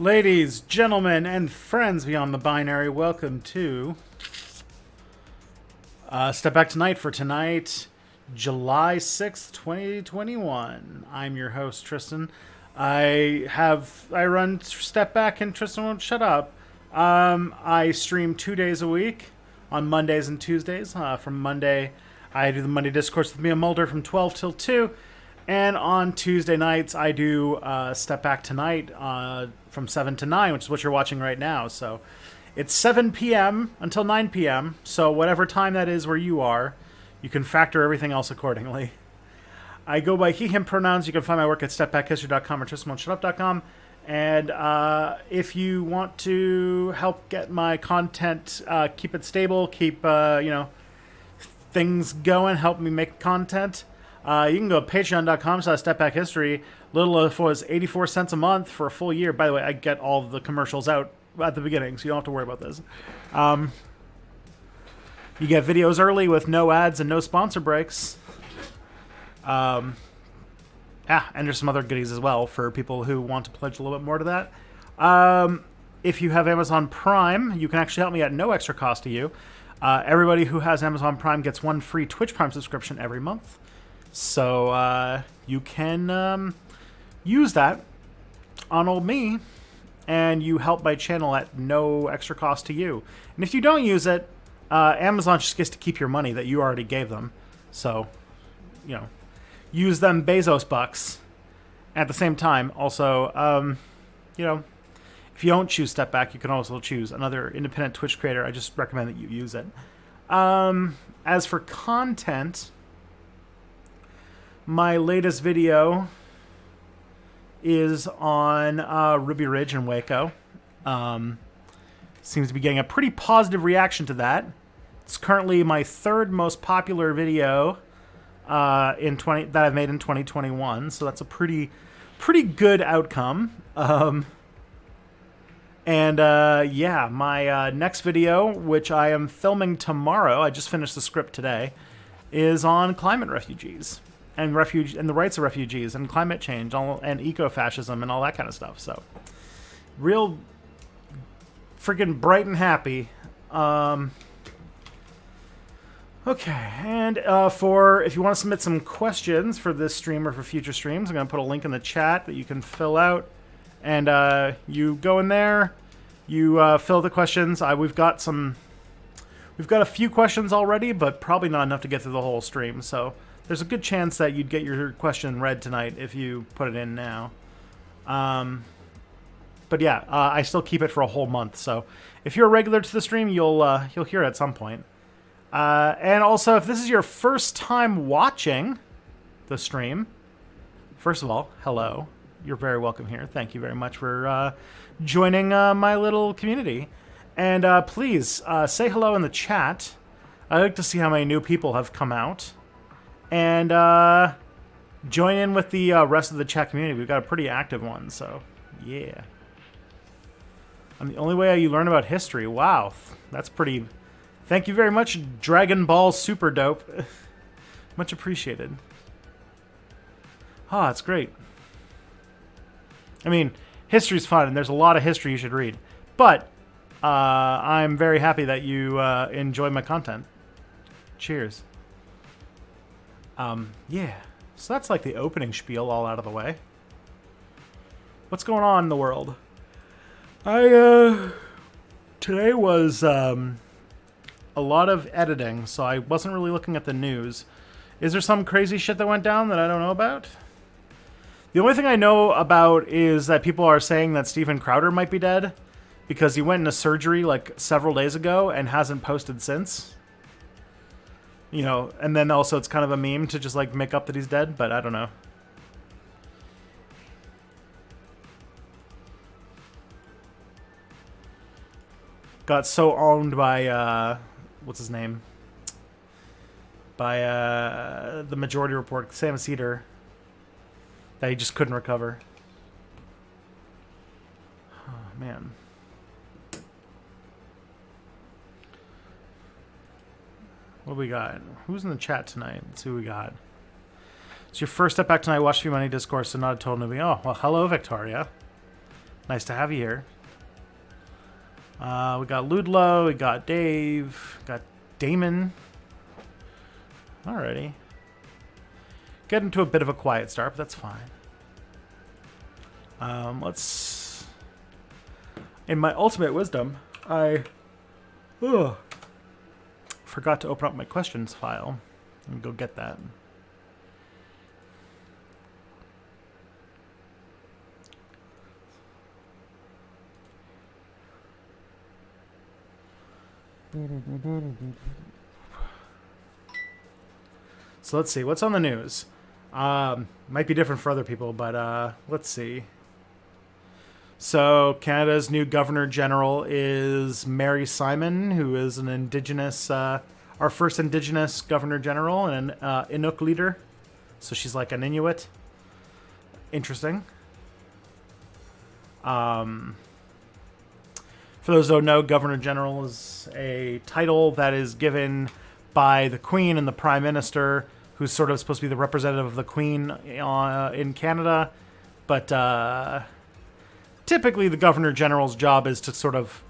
Ladies, gentlemen, and friends beyond the binary, welcome to Step Back Tonight for tonight, July 6th, 2021. I'm your host, Tristan. I run Step Back and Tristan Won't Shut Up. I stream 2 days a week on Mondays and Tuesdays. From Monday, I do the Monday Discourse with Mia Mulder from 12 till 2. And on Tuesday nights, I do Step Back Tonight from 7 to 9, which is what you're watching right now. So it's 7 p.m. until 9 p.m. So whatever time that is where you are, you can factor everything else accordingly. I go by he, him pronouns. You can find my work at stepbackhistory.com or tristanwon'tshutup.com. And if you want to help get my content, keep it stable, keep things going, help me make content, you can go to patreon.com/stepbackhistory. Little of was 84 cents a month for a full year. By the way, I get all the commercials out at the beginning, so you don't have to worry about this. You get videos early with no ads and no sponsor breaks. And there's some other goodies as well for people who want to pledge a little bit more to that. If you have Amazon Prime, you can actually help me at no extra cost to you. Everybody who has Amazon Prime gets one free Twitch Prime subscription every month. So you can use that on old me, and you help my channel at no extra cost to you. And if you don't use it, Amazon just gets to keep your money that you already gave them. So, use them Bezos bucks. At the same time, also, if you don't choose Step Back, you can also choose another independent Twitch creator. I just recommend that you use it. As for content, my latest video is on Ruby Ridge in Waco. Seems to be getting a pretty positive reaction to that. It's currently my third most popular video that I've made in 2021, so that's a pretty good outcome. My next video, which I am filming tomorrow, I just finished the script today, is on climate refugees and the rights of refugees and climate change and eco-fascism and all that kind of stuff. So, real freaking bright and happy. Okay, and if you want to submit some questions for this stream or for future streams, I'm going to put a link in the chat that you can fill out. And you go in there, you fill the questions. We've got a few questions already, but probably not enough to get through the whole stream. So there's a good chance that you'd get your question read tonight if you put it in now. But yeah, I still keep it for a whole month. So if you're a regular to the stream, you'll hear it at some point. And also, if this is your first time watching the stream, first of all, hello. You're very welcome here. Thank you very much for joining my little community. And please say hello in the chat. I'd like to see how many new people have come out. And join in with the rest of the chat community. We've got a pretty active one, so yeah. I'm the only way you learn about history. Wow, that's pretty... Thank you very much, Dragon Ball Super Dope. Much appreciated. Oh, that's great. I mean, history's fun, and there's a lot of history you should read. But I'm very happy that you enjoy my content. Cheers. Yeah. So that's like the opening spiel all out of the way. What's going on in the world? Today was a lot of editing, so I wasn't really looking at the news. Is there some crazy shit that went down that I don't know about? The only thing I know about is that people are saying that Steven Crowder might be dead because he went into surgery like several days ago and hasn't posted since. And then also it's kind of a meme to just like make up that he's dead, but I don't know. Got so owned by, what's his name? By the Majority Report, Sam Cedar, that he just couldn't recover. Oh, man. What do we got? Who's in the chat tonight? Let's see who we got. It's your first Step Back tonight. Watch a few Money Discourse, so not a total newbie. Oh, well, hello, Victoria. Nice to have you here. We got Ludlow, we got Dave, got Damon. Alrighty. Get into a bit of a quiet start, but that's fine. Let's... In my ultimate wisdom, I forgot to open up my questions file. Let me go get that. So let's see, what's on the news? Might be different for other people, but let's see. So Canada's new Governor General is Mary Simon, who is an Indigenous, our first Indigenous Governor General and an Inuk leader. So she's like an Inuit. Interesting. For those who don't know, Governor General is a title that is given by the Queen and the Prime Minister, who's sort of supposed to be the representative of the Queen in Canada. But typically the Governor General's job is to sort of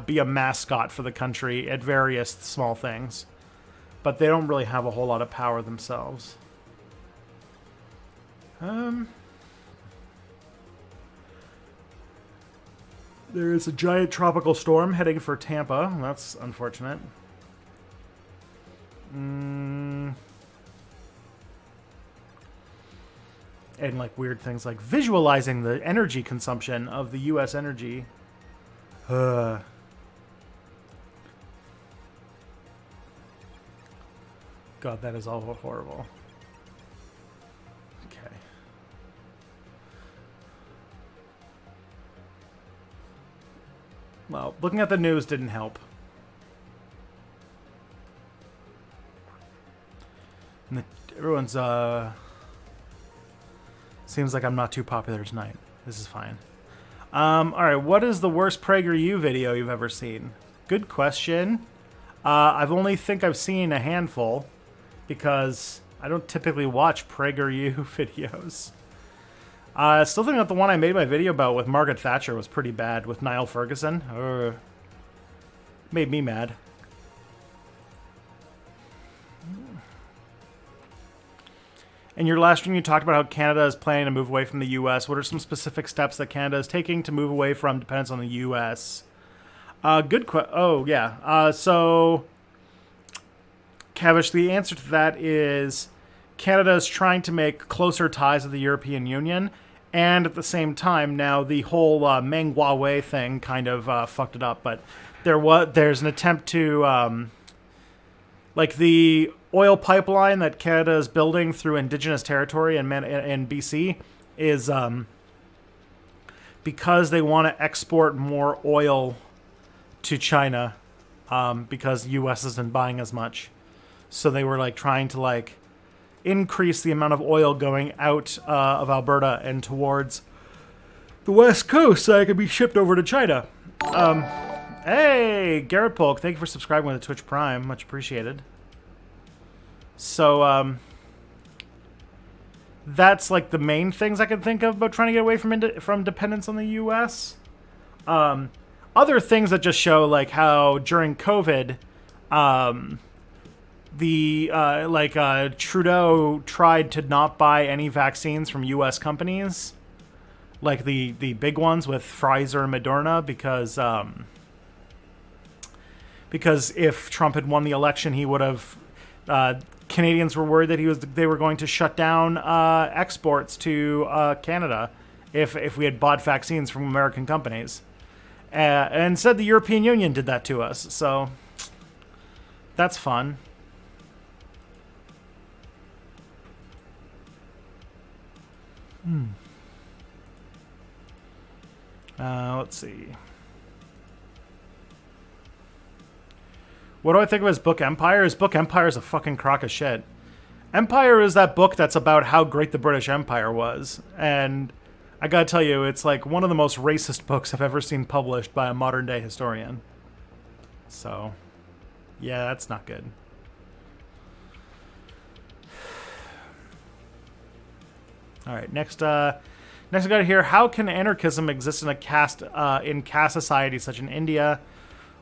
be a mascot for the country at various small things. But they don't really have a whole lot of power themselves. There is a giant tropical storm heading for Tampa. That's unfortunate. And like weird things like visualizing the energy consumption of the U.S. energy. God, that is all horrible. Okay. Well, looking at the news didn't help. And everyone's, seems like I'm not too popular tonight. This is fine. Alright, what is the worst PragerU video you've ever seen? Good question. I've seen a handful, because I don't typically watch PragerU videos. Still think that the one I made my video about with Margaret Thatcher was pretty bad, with Niall Ferguson. Made me mad. In your last stream, you talked about how Canada is planning to move away from the U.S. What are some specific steps that Canada is taking to move away from dependence on the U.S.? Oh, yeah. So, Kavish, the answer to that is Canada is trying to make closer ties with the European Union. And at the same time, now the whole Meng Huawei thing kind of fucked it up. But there's an attempt to... like the oil pipeline that Canada is building through Indigenous territory in BC is because they want to export more oil to China because the U.S. isn't buying as much. So they were like trying to like increase the amount of oil going out of Alberta and towards the West Coast so it could be shipped over to China. Hey, Garrett Polk, thank you for subscribing with the Twitch Prime. Much appreciated. So, that's like the main things I can think of about trying to get away from dependence on the U.S. Other things that just show like how during COVID, Trudeau tried to not buy any vaccines from U.S. companies, like the big ones with Pfizer and Moderna, because if Trump had won the election, he would have. Canadians were worried that they were going to shut down exports to Canada if we had bought vaccines from American companies. And instead, the European Union did that to us. So that's fun. Let's see. What do I think of his book Empire? His book Empire is a fucking crock of shit. Empire is that book that's about how great the British Empire was. And I gotta tell you, it's like one of the most racist books I've ever seen published by a modern day historian. So, yeah, that's not good. Alright, next Next, I got here. How can anarchism exist in a caste society such in India,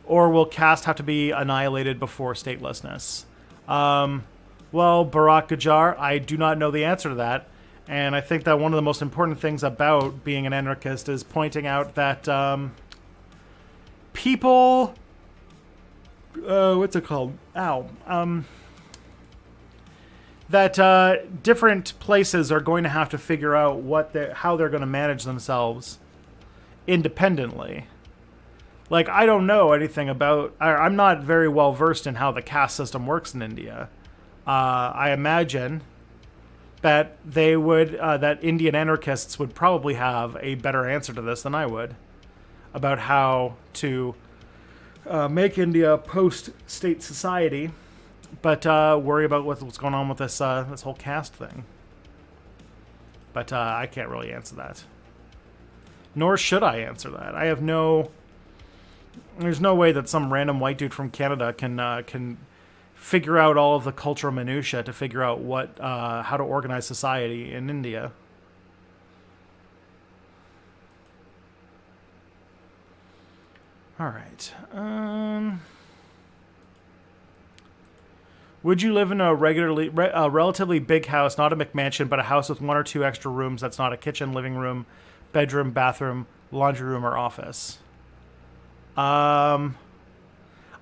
or will caste have to be annihilated before statelessness? Well, Barack Gajar, I do not know the answer to that, and I think that one of the most important things about being an anarchist is pointing out that people, what's it called? That different places are going to have to figure out how they're going to manage themselves independently. Like, I don't know anything about... I'm not very well versed in how the caste system works in India. I imagine that that Indian anarchists would probably have a better answer to this than I would about how to make India a post-state society, but worry about what's going on with this whole caste thing. But I can't really answer that. Nor should I answer that. I have no... There's no way that some random white dude from Canada can figure out all of the cultural minutiae to figure out how to organize society in India. All right. Would you live in a relatively big house, not a McMansion, but a house with 1 or 2 extra rooms that's not a kitchen, living room, bedroom, bathroom, laundry room, or office? I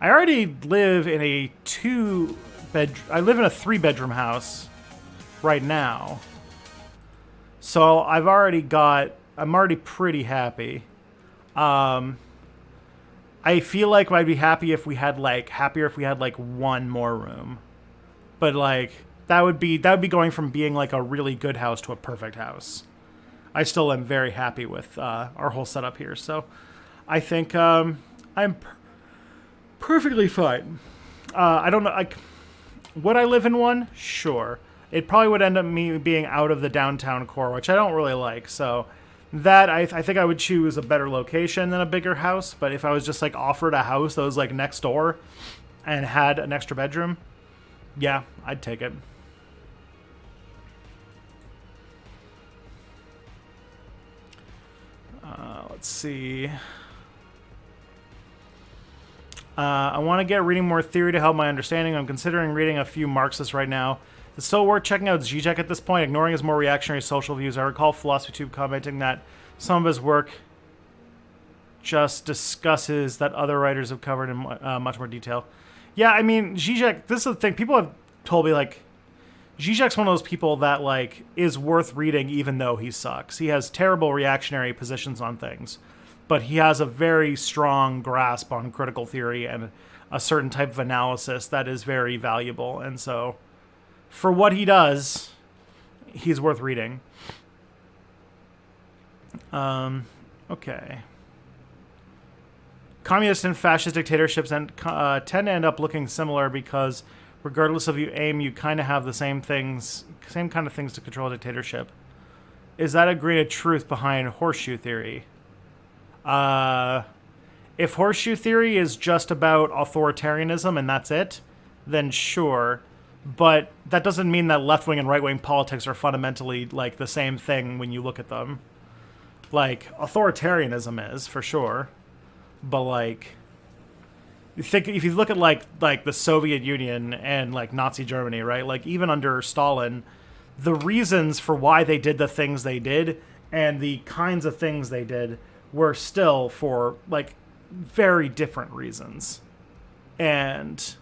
already live in a 3-bedroom house right now. So I'm already pretty happy. I feel like I'd be happier if we had like 1 more room. But like that would be going from being like a really good house to a perfect house. I still am very happy with our whole setup here. So I think I'm perfectly fine. I don't know. Would I live in one? Sure. It probably would end up me being out of the downtown core, which I don't really like. So that I think I would choose a better location than a bigger house. But if I was just like offered a house that was like next door and had an extra bedroom, yeah, I'd take it. Let's see. I want to get reading more theory to help my understanding. I'm considering reading a few Marxists right now. It's still worth checking out Zizek at this point, ignoring his more reactionary social views. I recall PhilosophyTube commenting that some of his work just discusses that other writers have covered in much more detail. Yeah, I mean, Zizek, this is the thing. People have told me, like, Zizek's one of those people that, like, is worth reading even though he sucks. He has terrible reactionary positions on things, but he has a very strong grasp on critical theory and a certain type of analysis that is very valuable. And so, for what he does, he's worth reading. Okay. Communist and fascist dictatorships tend to end up looking similar because regardless of your aim, you kind of have the same kind of things to control a dictatorship. Is that a grain of truth behind horseshoe theory? If horseshoe theory is just about authoritarianism and that's it, then sure. But that doesn't mean that left-wing and right-wing politics are fundamentally like the same thing when you look at them. Like, authoritarianism is, for sure. But like, if you look at like the Soviet Union and like Nazi Germany, right? Like even under Stalin, the reasons for why they did the things they did and the kinds of things they did were still for like very different reasons. And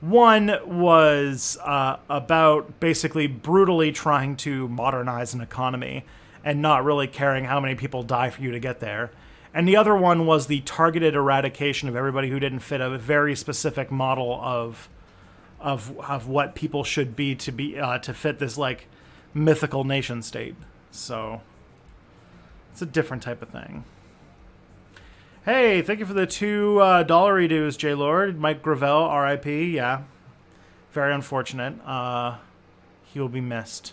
one was about basically brutally trying to modernize an economy and not really caring how many people die for you to get there. And the other one was the targeted eradication of everybody who didn't fit a very specific model of what people should be to fit this like mythical nation state. So it's a different type of thing. Hey, thank you for the $2 redos, J Lord. Mike Gravel, R.I.P. Yeah, very unfortunate. He will be missed.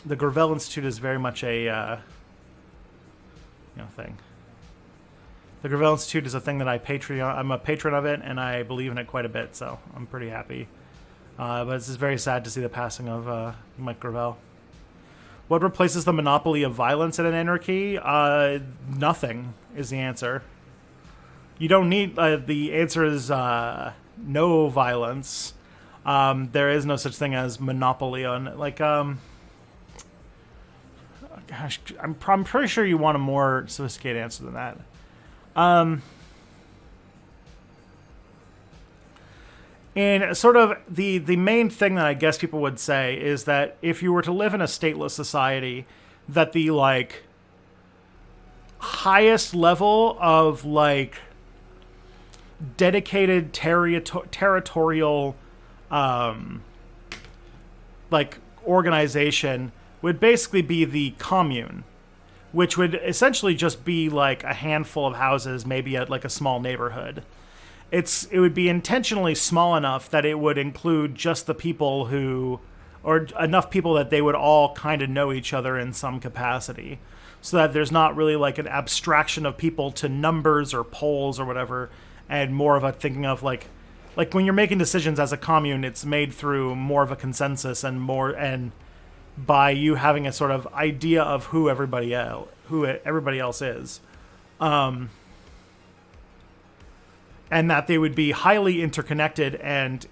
The Gravel Institute is very much a thing. The Gravel Institute is a thing that I'm a patron of it, and I believe in it quite a bit, so I'm pretty happy But it's just very sad to see the passing of Mike Gravel. What replaces the monopoly of violence in an anarchy? Nothing is the answer. You don't need... the answer is no violence. There is no such thing as monopoly on... Like, gosh, I'm pretty sure you want a more sophisticated answer than that. And sort of the main thing that I guess people would say is that if you were to live in a stateless society, that the, like, highest level of, like, dedicated territorial, like, organization would basically be the commune, which would essentially just be, like, a handful of houses, maybe at, like, a small neighborhood. It would be intentionally small enough that it would include just the people who, or enough people that they would all kind of know each other in some capacity, so that there's not really like an abstraction of people to numbers or polls or whatever, and more of a thinking of like when you're making decisions as a commune, it's made through more of a consensus and by you having a sort of idea of who everybody else is. And that they would be highly interconnected and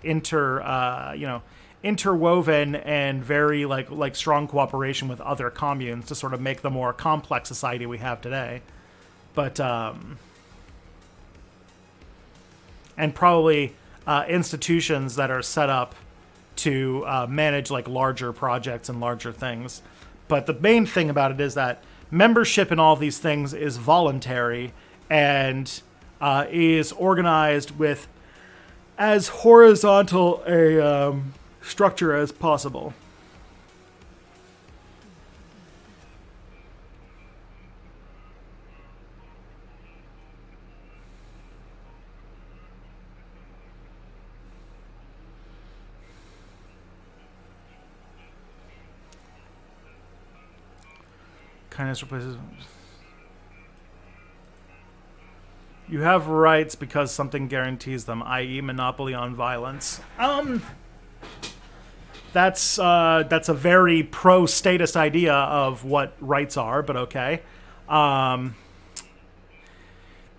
interwoven and very like strong cooperation with other communes to sort of make the more complex society we have today. But and probably institutions that are set up to manage like larger projects and larger things. But the main thing about it is that membership in all of these things is voluntary and is organized with as horizontal a structure as possible. Kindness replaces... You have rights because something guarantees them, i.e. monopoly on violence. That's a very pro-statist idea of what rights are, but okay.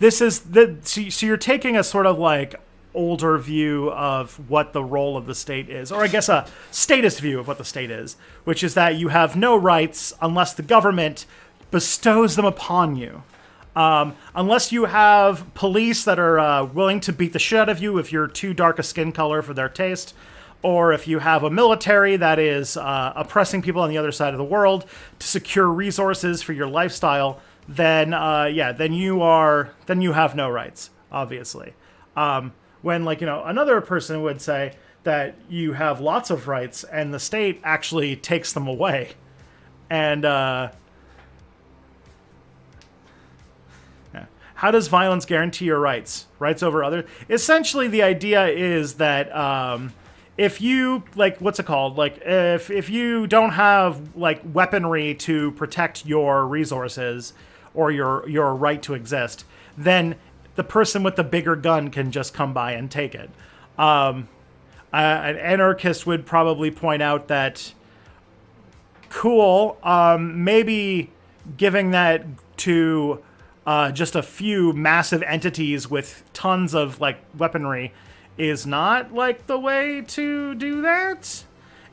This is so you're taking a sort of like older view of what the role of the state is, or I guess a statist view of what the state is, which is that you have no rights unless the government bestows them upon you. Unless you have police that are willing to beat the shit out of you if you're too dark a skin color for their taste, or if you have a military that is oppressing people on the other side of the world to secure resources for your lifestyle, then then you have no rights, obviously. When another person would say that you have lots of rights and the state actually takes them away, and how does violence guarantee your rights? Rights over others? Essentially, the idea is that if you, what's it called? If you don't have, weaponry to protect your resources or your right to exist, then the person with the bigger gun can just come by and take it. An anarchist would probably point out that, cool, maybe giving that to... just a few massive entities with tons of weaponry is not the way to do that,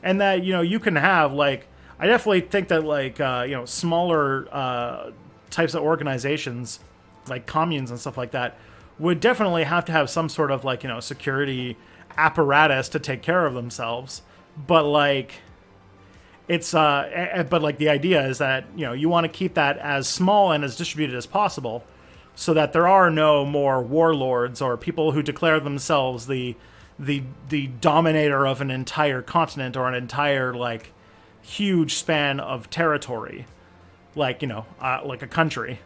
and that you can have I definitely think that smaller types of organizations like communes and stuff like that would definitely have to have some sort of security apparatus to take care of themselves, but it's but the idea is that you want to keep that as small and as distributed as possible, so that there are no more warlords or people who declare themselves the dominator of an entire continent or an entire huge span of territory, like a country.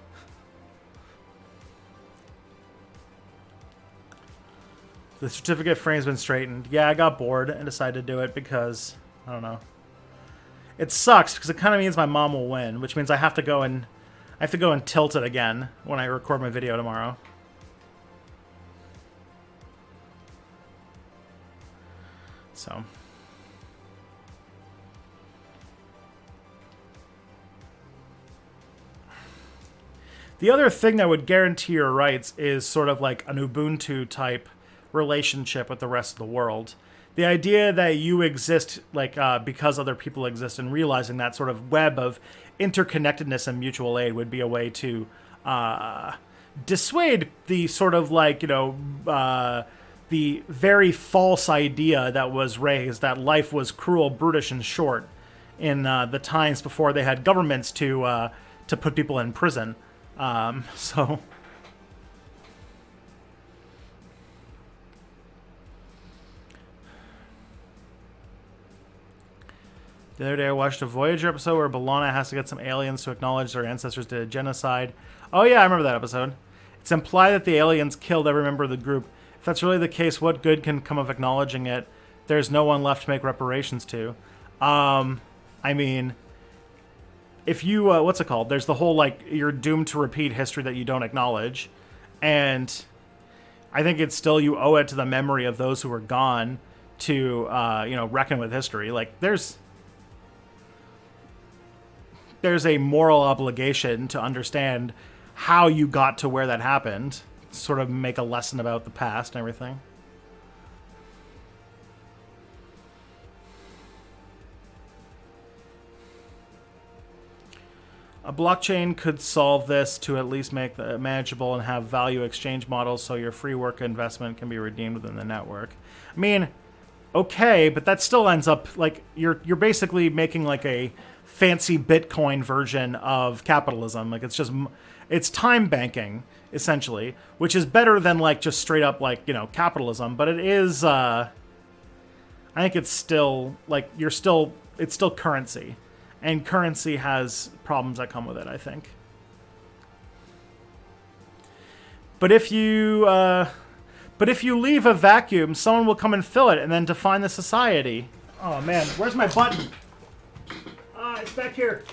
The certificate frame's been straightened. Yeah, I got bored and decided to do it because I don't know. It sucks because it kind of means my mom will win, which means I have to go and tilt it again when I record my video tomorrow. So The other thing that would guarantee your rights is sort of like an Ubuntu type relationship with the rest of the world. The idea that you exist like because other people exist, and realizing that sort of web of interconnectedness and mutual aid would be a way to dissuade the sort of like, the very false idea that was raised that life was cruel, brutish, and short in the times before they had governments to put people in prison. So the other day I watched a Voyager episode where B'Elanna has to get some aliens to acknowledge their ancestors did a genocide. Oh yeah, I remember that episode. It's implied that the aliens killed every member of the group. If that's really the case, what good can come of acknowledging it? There's no one left to make reparations to. I mean, if you, what's it called? There's the whole, like, you're doomed to repeat history that you don't acknowledge. And I think it's still, you owe it to the memory of those who were gone to, reckon with history. Like, there's a moral obligation to understand how you got to where that happened. Sort of make a lesson about the past and everything. A blockchain could solve this to at least make it manageable and have value exchange models so your free work investment can be redeemed within the network. I mean, okay, but that still ends up like you're basically making like a fancy Bitcoin version of capitalism. Like it's time banking essentially, which is better than like just straight up like, capitalism, but it is I think it's still like it's still currency. And currency has problems that come with it, I think. But if you leave a vacuum, someone will come and fill it and then define the society. Oh man, where's my button? It's back here.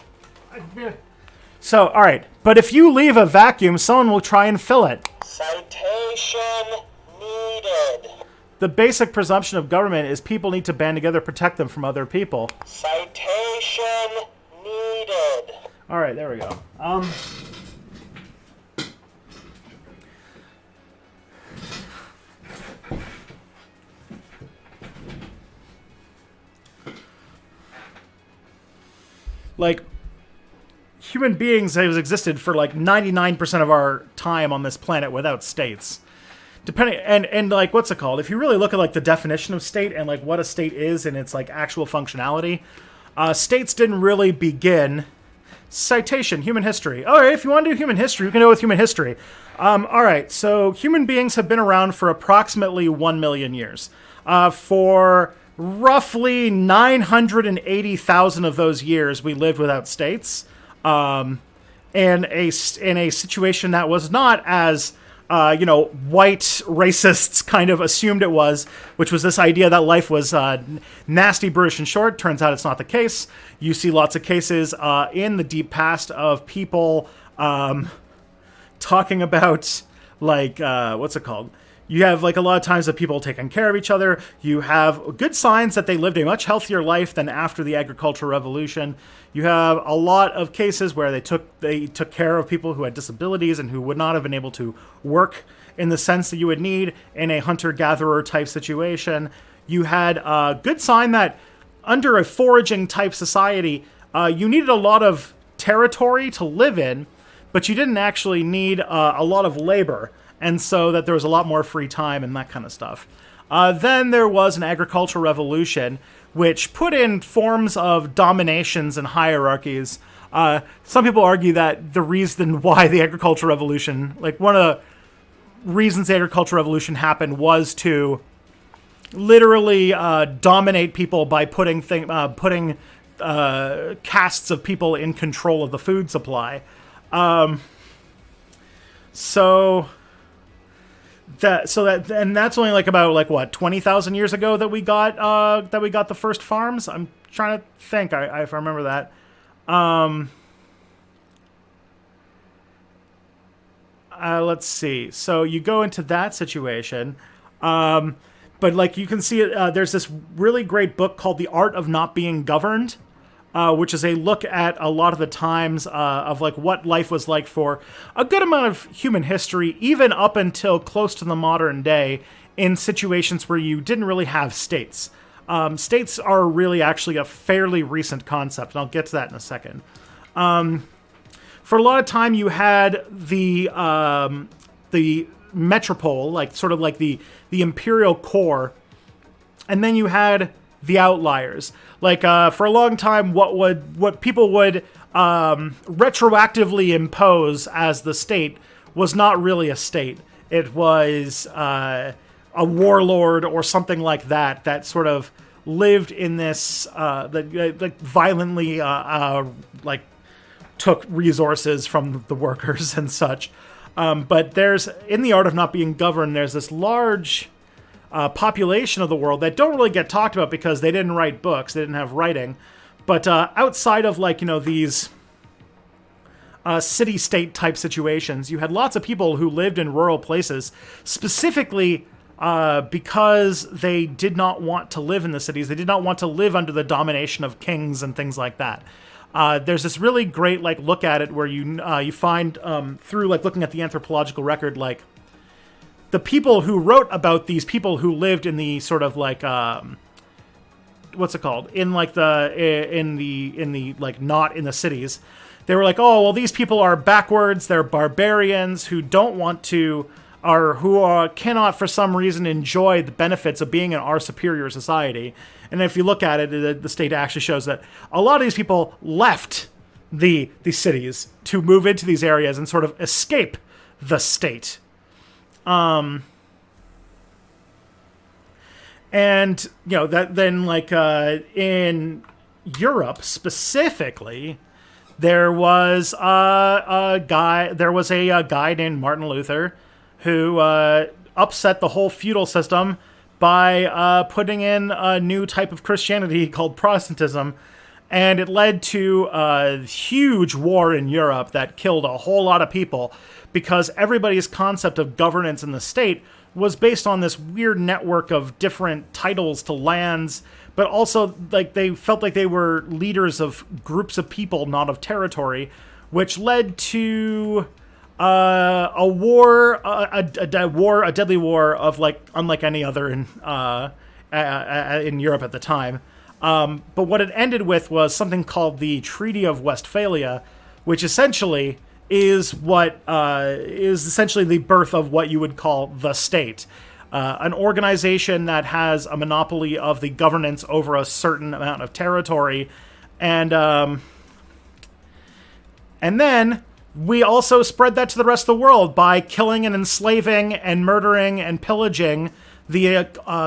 So, all right. But if you leave a vacuum, someone will try and fill it. Citation needed. The basic presumption of government is people need to band together to protect them from other people. Citation needed. All right, there we go. Like, human beings have existed for like 99% of our time on this planet without states. Depending and like what's it called? If you really look at like the definition of state and like what a state is and its like actual functionality, states didn't really begin. Citation: human history. All right, if you want to do human history, we can go with human history. All right, so human beings have been around for approximately 1 million years. For roughly 980,000 of those years, we lived without states, in a situation that was not as white racists kind of assumed it was, which was this idea that life was nasty, brutish, and short. Turns out it's not the case. You see lots of cases in the deep past of people talking about, like, what's it called? You have, like, a lot of times of people taking care of each other. You have good signs that they lived a much healthier life than after the agricultural revolution. You have a lot of cases where they took care of people who had disabilities and who would not have been able to work in the sense that you would need in a hunter-gatherer type situation. You had a good sign that under a foraging type society, you needed a lot of territory to live in, but you didn't actually need a lot of labor. And so that there was a lot more free time and that kind of stuff. Then there was an agricultural revolution, which put in forms of dominations and hierarchies. Some people argue that the reason why the agricultural revolution, like one of the reasons the agricultural revolution happened was to literally dominate people by putting castes of people in control of the food supply. That's only like about like what 20,000 years ago that we got the first farms. I'm trying to think if I remember that. Let's see. So you go into that situation, but like you can see, there's this really great book called The Art of Not Being Governed, which is a look at a lot of the times of like what life was like for a good amount of human history, even up until close to the modern day, in situations where you didn't really have states. States are really actually a fairly recent concept, and I'll get to that in a second. For a lot of time, you had the metropole, like sort of like the imperial core, and then you had the outliers. Like for a long time, what people would retroactively impose as the state was not really a state. It was a warlord or something like that that sort of lived in this that violently like took resources from the workers and such. But there's, in the art of not being governed, there's this large population of the world that don't really get talked about because they didn't write books, they didn't have writing. But outside of like, these city-state type situations, you had lots of people who lived in rural places, specifically because they did not want to live in the cities. They did not want to live under the domination of kings and things like that. There's this really great like look at it where you find through like looking at the anthropological record, like the people who wrote about these people who lived in the sort of like what's it called, in like in the like not in the cities. They were like, oh well, these people are backwards. They're barbarians who don't want to, or who cannot for some reason enjoy the benefits of being in our superior society. And if you look at it, the state actually shows that a lot of these people left the cities to move into these areas and sort of escape the state. And that then like in Europe specifically, there was a guy named Martin Luther who upset the whole feudal system by putting in a new type of Christianity called Protestantism, and it led to a huge war in Europe that killed a whole lot of people because everybody's concept of governance in the state was based on this weird network of different titles to lands, but also like they felt like they were leaders of groups of people, not of territory, which led to a war, a deadly war of like unlike any other in Europe at the time. But what it ended with was something called the Treaty of Westphalia, which essentially is essentially the birth of what you would call the state, an organization that has a monopoly of the governance over a certain amount of territory, and then we also spread that to the rest of the world by killing and enslaving and murdering and pillaging the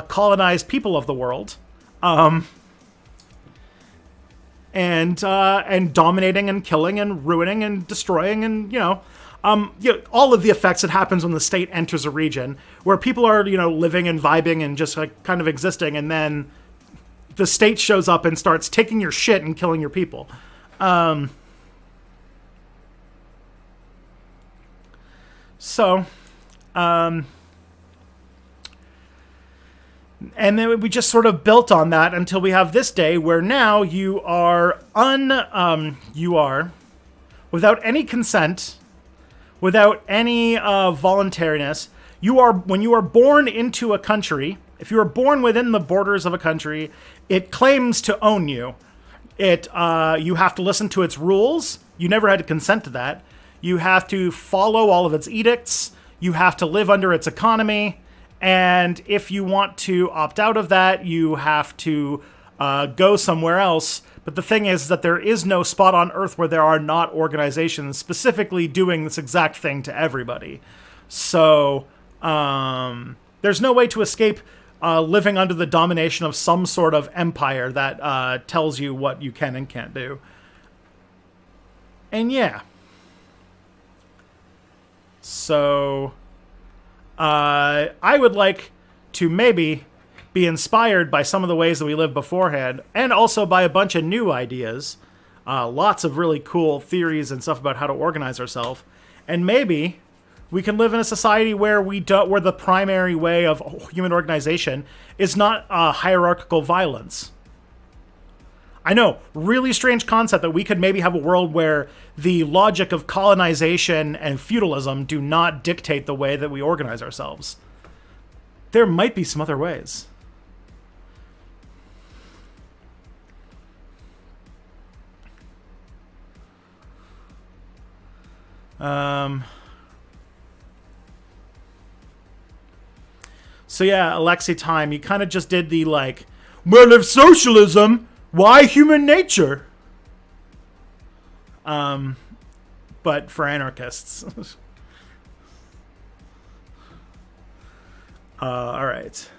colonized people of the world, and dominating and killing and ruining and destroying and all of the effects that happens when the state enters a region where people are living and vibing and just like kind of existing, and then the state shows up and starts taking your shit and killing your people. And then we just sort of built on that until we have this day where now you are without any consent, without any voluntariness. When you are born into a country, if you are born within the borders of a country, it claims to own you. You have to listen to its rules. You never had to consent to that. You have to follow all of its edicts. You have to live under its economy. And if you want to opt out of that, you have to go somewhere else. But the thing is that there is no spot on Earth where there are not organizations specifically doing this exact thing to everybody. So there's no way to escape living under the domination of some sort of empire that tells you what you can and can't do. And yeah. So I would like to maybe be inspired by some of the ways that we lived beforehand, and also by a bunch of new ideas, lots of really cool theories and stuff about how to organize ourselves, and maybe we can live in a society where where the primary way of human organization is not hierarchical violence. I know, really strange concept that we could maybe have a world where the logic of colonization and feudalism do not dictate the way that we organize ourselves. There might be some other ways. So yeah, Alexi Time, you kind of just did the like, well, if socialism, why human nature? But for anarchists. All right.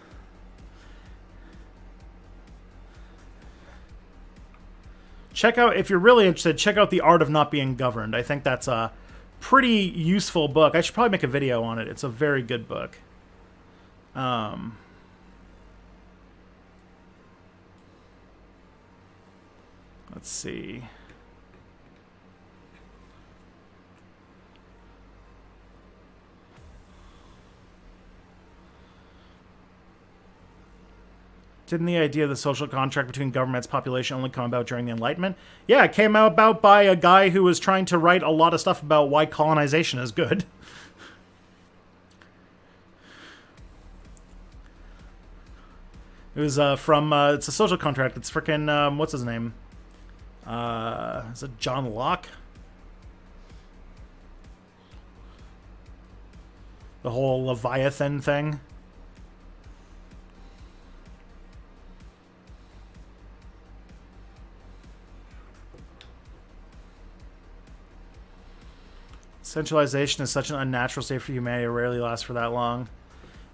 Check out, if you're really interested, check out The Art of Not Being Governed. I think that's a pretty useful book. I should probably make a video on it. It's a very good book. Let's see. Didn't the idea of the social contract between government's population only come about during the Enlightenment? Yeah, it came about by a guy who was trying to write a lot of stuff about why colonization is good. It was from, it's a social contract. It's frickin', what's his name? Is it John Locke? The whole Leviathan thing. Centralization is such an unnatural state for humanity. It rarely lasts for that long.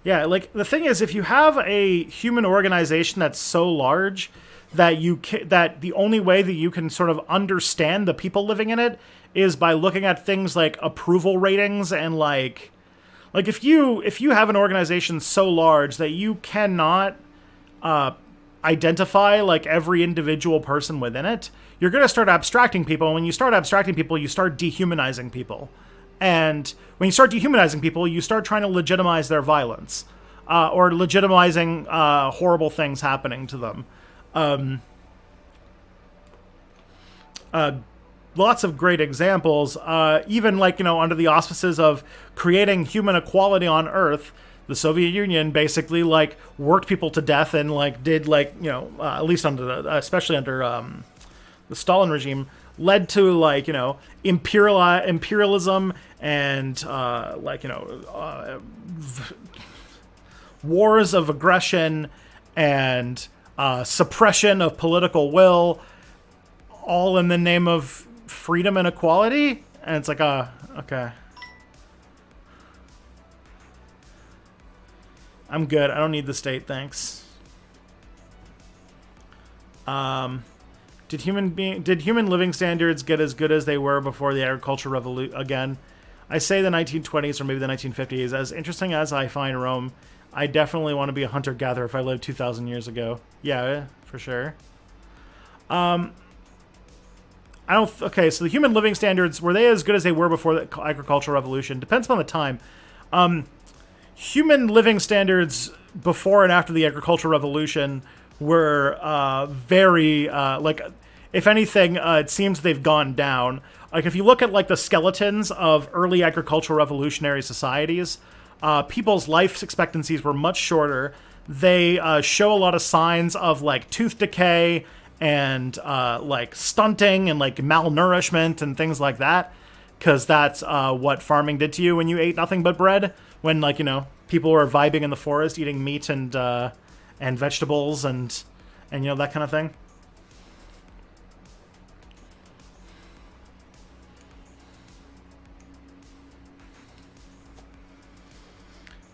Yeah, like, the thing is, if you have a human organization that's so large that that the only way that you can sort of understand the people living in it is by looking at things like approval ratings and like if you have an organization so large that you cannot identify like every individual person within it, you're going to start abstracting people. And when you start abstracting people, you start dehumanizing people. And when you start dehumanizing people, you start trying to legitimize their violence, or legitimizing horrible things happening to them. Lots of great examples, even like, under the auspices of creating human equality on Earth. The Soviet Union basically like worked people to death and like did like, at least especially under the Stalin regime, led to like, imperialism and wars of aggression and suppression of political will, all in the name of freedom and equality. And it's like, okay. I'm good. I don't need the state, thanks. Did human living standards get as good as they were before the agricultural revolution? Again, I say the 1920s or maybe the 1950s. As interesting as I find Rome, I definitely want to be a hunter-gatherer if I lived 2,000 years ago. Yeah, for sure. Okay, so the human living standards, were they as good as they were before the agricultural revolution? Depends on the time. Human living standards before and after the agricultural revolution were very, if anything, it seems they've gone down. Like, if you look at, like, the skeletons of early agricultural revolutionary societies, people's life expectancies were much shorter. They show a lot of signs of, like, tooth decay and, like, stunting and, like, malnourishment and things like that, because that's what farming did to you when you ate nothing but bread, when, like, people were vibing in the forest, eating meat and vegetables and that kind of thing.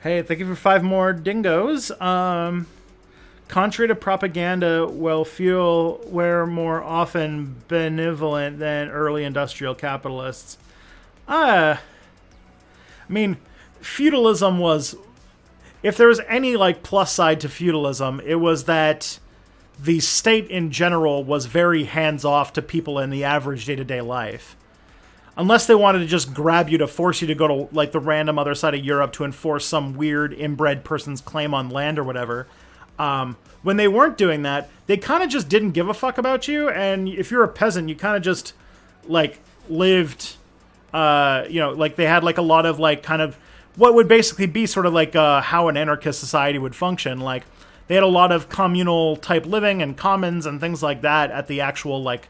Hey, thank you for 5 more dingoes. Contrary to propaganda, well, fuel were more often benevolent than early industrial capitalists. I mean, feudalism was... If there was any, like, plus side to feudalism, it was that the state in general was very hands-off to people in the average day-to-day life. Unless they wanted to just grab you to force you to go to, like, the random other side of Europe to enforce some weird inbred person's claim on land or whatever, When they weren't doing that, they kind of just didn't give a fuck about you. And if you're a peasant, you kind of just like lived, like they had like a lot of like kind of what would basically be sort of like how an anarchist society would function. Like they had a lot of communal type living and commons and things like that at the actual like,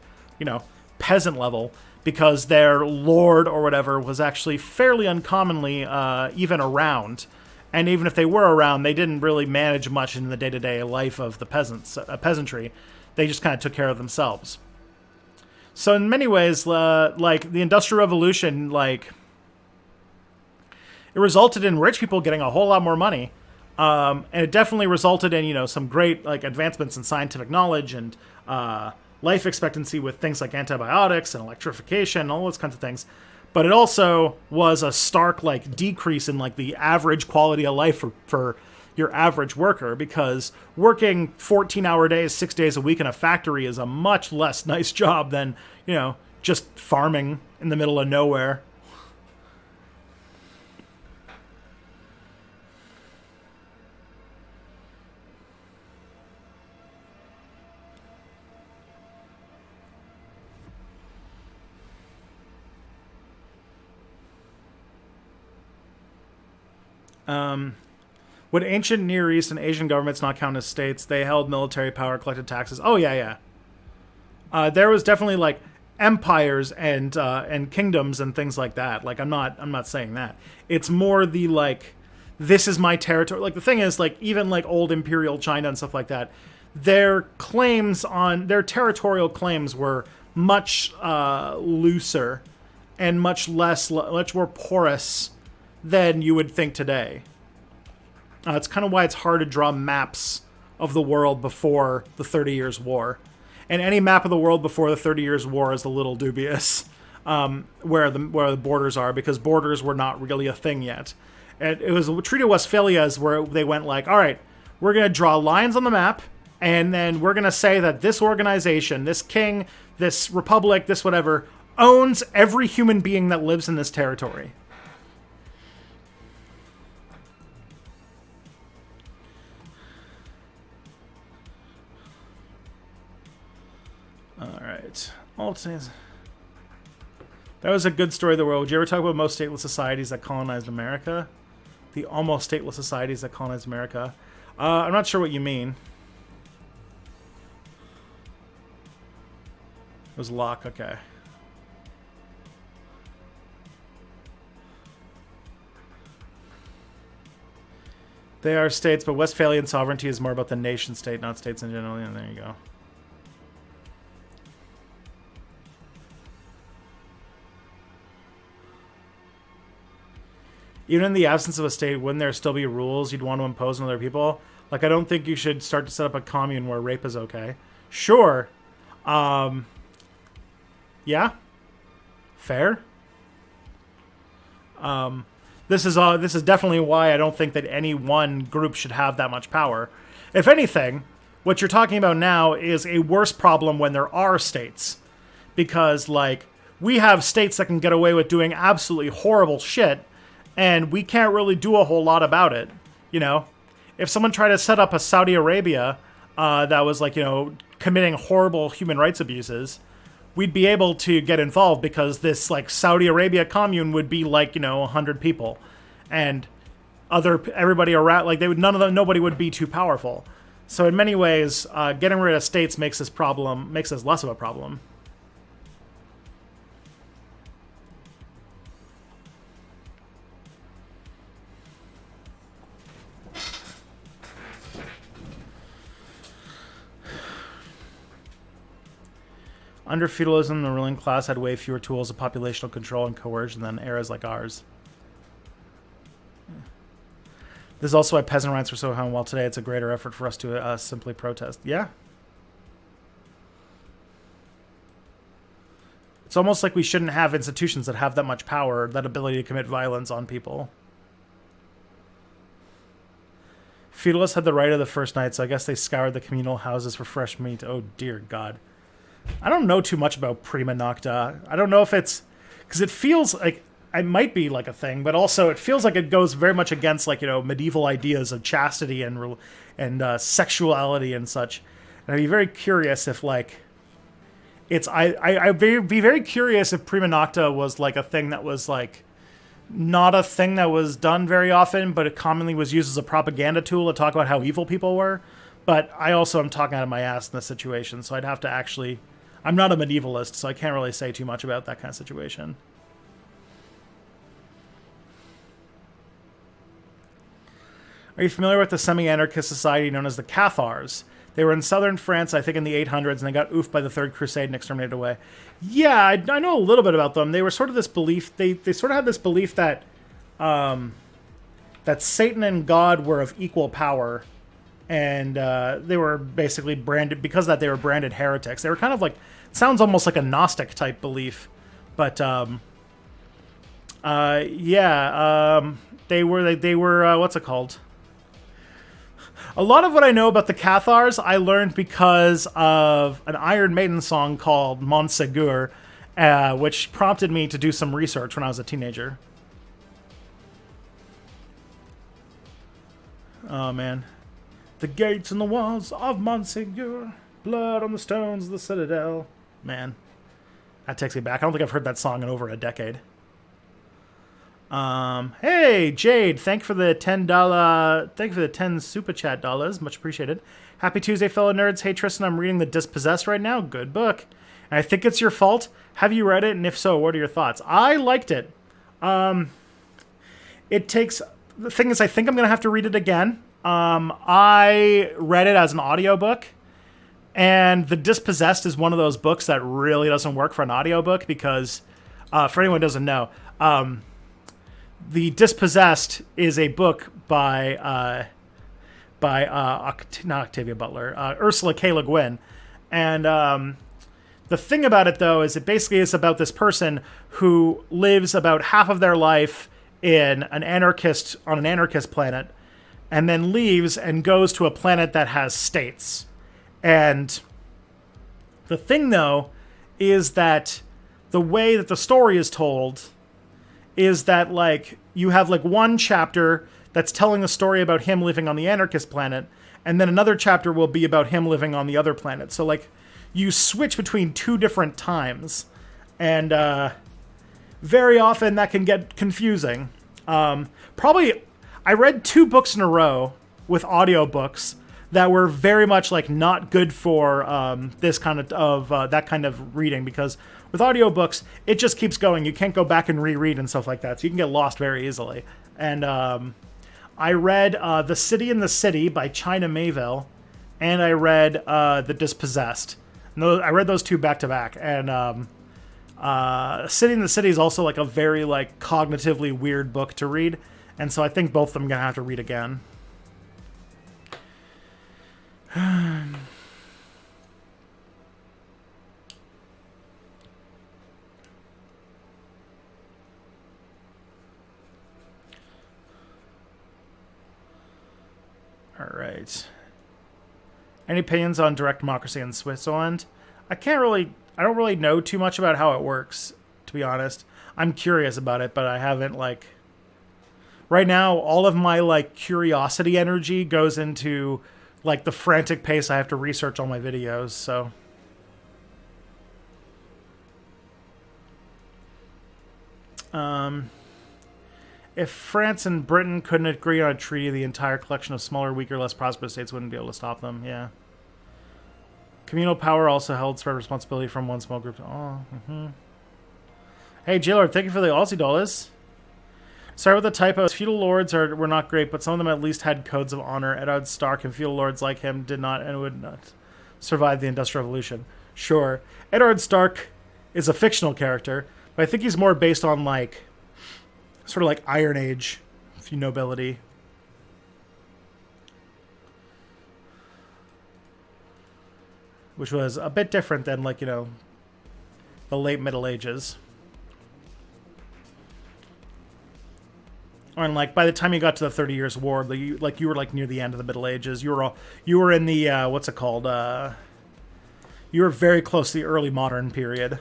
peasant level, because their lord or whatever was actually fairly uncommonly even around. And even if they were around, they didn't really manage much in the day-to-day life of the peasantry. They just kind of took care of themselves. So in many ways, like the Industrial Revolution, like it resulted in rich people getting a whole lot more money, and it definitely resulted in some great like advancements in scientific knowledge and life expectancy with things like antibiotics and electrification and all those kinds of things. But it also was a stark like decrease in like the average quality of life for your average worker, because working 14-hour days, 6 days a week in a factory is a much less nice job than, just farming in the middle of nowhere. Would ancient Near East and Asian governments not count as states? They held military power, collected taxes. Oh yeah. There was definitely like empires and kingdoms and things like that. Like I'm not saying that. It's more the like, this is my territory. Like the thing is, like even like old imperial China and stuff like that, their territorial claims were much looser and much more porous than you would think today. It's kind of why it's hard to draw maps of the world before the 30 Years' War. And any map of the world before the 30 Years' War is a little dubious, where the borders are, because borders were not really a thing yet. And it was the Treaty of Westphalia where they went like, all right, we're going to draw lines on the map, and then we're going to say that this organization, this king, this republic, this whatever, owns every human being that lives in this territory. Alright. That was a good story of the world. Would you ever talk about most stateless societies that colonized America? The almost stateless societies that colonized America. I'm not sure what you mean. It was Locke, okay. They are states, but Westphalian sovereignty is more about the nation state, not states in general. And there you go. Even in the absence of a state, wouldn't there still be rules you'd want to impose on other people? Like, I don't think you should start to set up a commune where rape is okay. Sure. Yeah. Fair. This is definitely why I don't think that any one group should have that much power. If anything, what you're talking about now is a worse problem when there are states. Because, like, we have states that can get away with doing absolutely horrible shit, and we can't really do a whole lot about it, If someone tried to set up a Saudi Arabia that was, like, committing horrible human rights abuses, we'd be able to get involved, because this, like, Saudi Arabia commune would be, like, 100 people. And everybody around, like, nobody would be too powerful. So in many ways, getting rid of states makes this less of a problem. Under feudalism, the ruling class had way fewer tools of populational control and coercion than eras like ours. This is also why peasant rights were so high, while today it's a greater effort for us to simply protest. Yeah. It's almost like we shouldn't have institutions that have that much power, that ability to commit violence on people. Feudalists had the right of the first night, so I guess they scoured the communal houses for fresh meat. Oh, dear God. I don't know too much about prima nocta. I don't know if it's... Because it feels like... it might be like a thing, but also it feels like it goes very much against like, medieval ideas of chastity and sexuality and such. And I'd be very curious if like I'd be very curious if prima nocta was like a thing that was like not a thing that was done very often, but it commonly was used as a propaganda tool to talk about how evil people were. But I also am talking out of my ass in this situation, so I'd have to actually... I'm not a medievalist, so I can't really say too much about that kind of situation. Are you familiar with the semi-anarchist society known as the Cathars? They were in southern France, I think in the 800s, and they got oofed by the Third Crusade and exterminated away. Yeah, I know a little bit about them. They were sort of this belief... They sort of had this belief that... that Satan and God were of equal power. And they were basically branded... Because of that, they were branded heretics. They were kind of like... It sounds almost like a Gnostic-type belief. But, they were what's it called? A lot of what I know about the Cathars, I learned because of an Iron Maiden song called Montsegur, which prompted me to do some research when I was a teenager. Oh, man. The gates and the walls of Montsegur, blood on the stones of the citadel. Man, that takes me back. I don't think I've heard that song in over a decade. Hey, Jade, thank you for the $10 super chat dollars. Much appreciated. Happy Tuesday, fellow nerds. Hey, Tristan, I'm reading The Dispossessed right now. Good book. And I think it's your fault. Have you read it? And if so, what are your thoughts? I liked it. It takes... The thing is, I think I'm going to have to read it again. I read it as an audiobook. And The Dispossessed is one of those books that really doesn't work for an audiobook because, for anyone who doesn't know, The Dispossessed is a book by not Octavia Butler, Ursula K. Le Guin. And the thing about it, though, is it basically is about this person who lives about half of their life on an anarchist planet, and then leaves and goes to a planet that has states. And the thing, though, is that the way that the story is told is that, like, you have, like, one chapter that's telling the story about him living on the anarchist planet, and then another chapter will be about him living on the other planet. So, like, you switch between two different times, and very often that can get confusing. Probably, I read 2 books in a row with audiobooks that were very much, like, not good for this kind of that kind of reading, because with audiobooks, it just keeps going. You can't go back and reread and stuff like that, so you can get lost very easily. And I read The City in the City by China Mayville, and I read The Dispossessed. I read those 2 back to back, and City in the City is also like a very like cognitively weird book to read, and so I think both of them I'm gonna have to read again. All right. Any opinions on direct democracy in Switzerland? I don't really know too much about how it works, to be honest. I'm curious about it, but I haven't, like... Right now, all of my, like, curiosity energy goes into, like, the frantic pace I have to research all my videos, so... If France and Britain couldn't agree on a treaty, the entire collection of smaller, weaker, less prosperous states wouldn't be able to stop them. Yeah. Communal power also held spread responsibility from one small group. Oh, Hey, Jailord, thank you for the Aussie dollars. Sorry with the typos. Feudal lords were not great, but some of them at least had codes of honor. Eddard Stark and feudal lords like him did not and would not survive the Industrial Revolution. Sure. Eddard Stark is a fictional character, but I think he's more based on, like... sort of like Iron Age nobility. Which was a bit different than, like, the late Middle Ages. And, like, by the time you got to the 30 Years' War, you were, like, near the end of the Middle Ages. You were in the, what's it called? You were very close to the early modern period.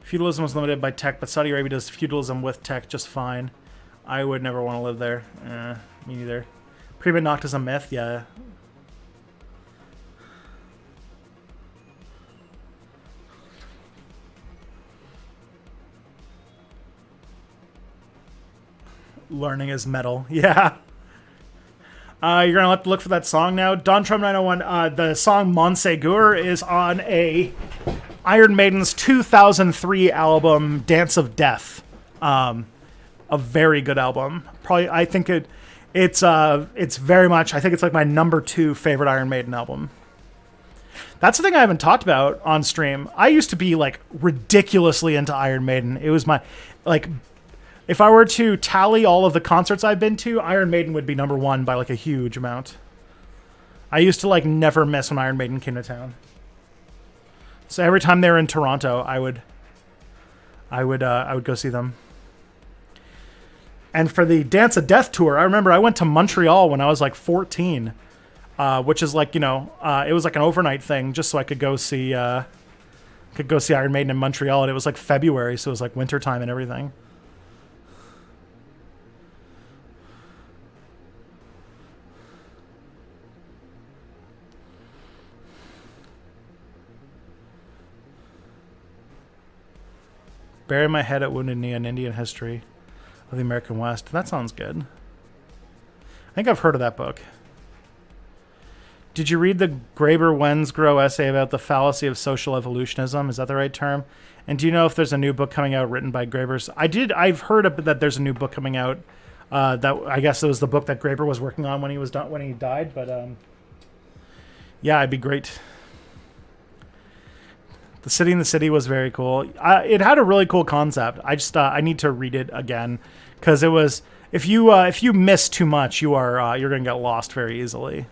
Feudalism was limited by tech, but Saudi Arabia does feudalism with tech just fine. I would never want to live there. Me neither. Prima Nocta is a myth, yeah. Learning is metal, yeah. You're gonna have to look for that song now. Don Trump 901. The song Montsegur is on a Iron Maiden's 2003 album Dance of Death. A very good album. Probably, I think it's very much. I think it's like my number 2 favorite Iron Maiden album. That's the thing I haven't talked about on stream. I used to be like ridiculously into Iron Maiden. It was my like. If I were to tally all of the concerts I've been to, Iron Maiden would be number 1 by like a huge amount. I used to like never miss when Iron Maiden came to town. So every time they were in Toronto, I would go see them. And for the Dance of Death tour, I remember I went to Montreal when I was like 14, which is like, it was like an overnight thing just so I could go see Iron Maiden in Montreal, and it was like February, so it was like wintertime and everything. Bury my head at Wounded Knee, an Indian history of the American West. That sounds good. I think I've heard of that book. Did you read the Graeber-Wensgrow essay about the fallacy of social evolutionism? Is that the right term? And do you know if there's a new book coming out written by Graeber's? I did. I've heard that there's a new book coming out. That I guess it was the book that Graeber was working on when he died. But yeah, it'd be great. The City in the City was very cool. It had a really cool concept. I need to read it again because it was if you miss too much, you're gonna get lost very easily.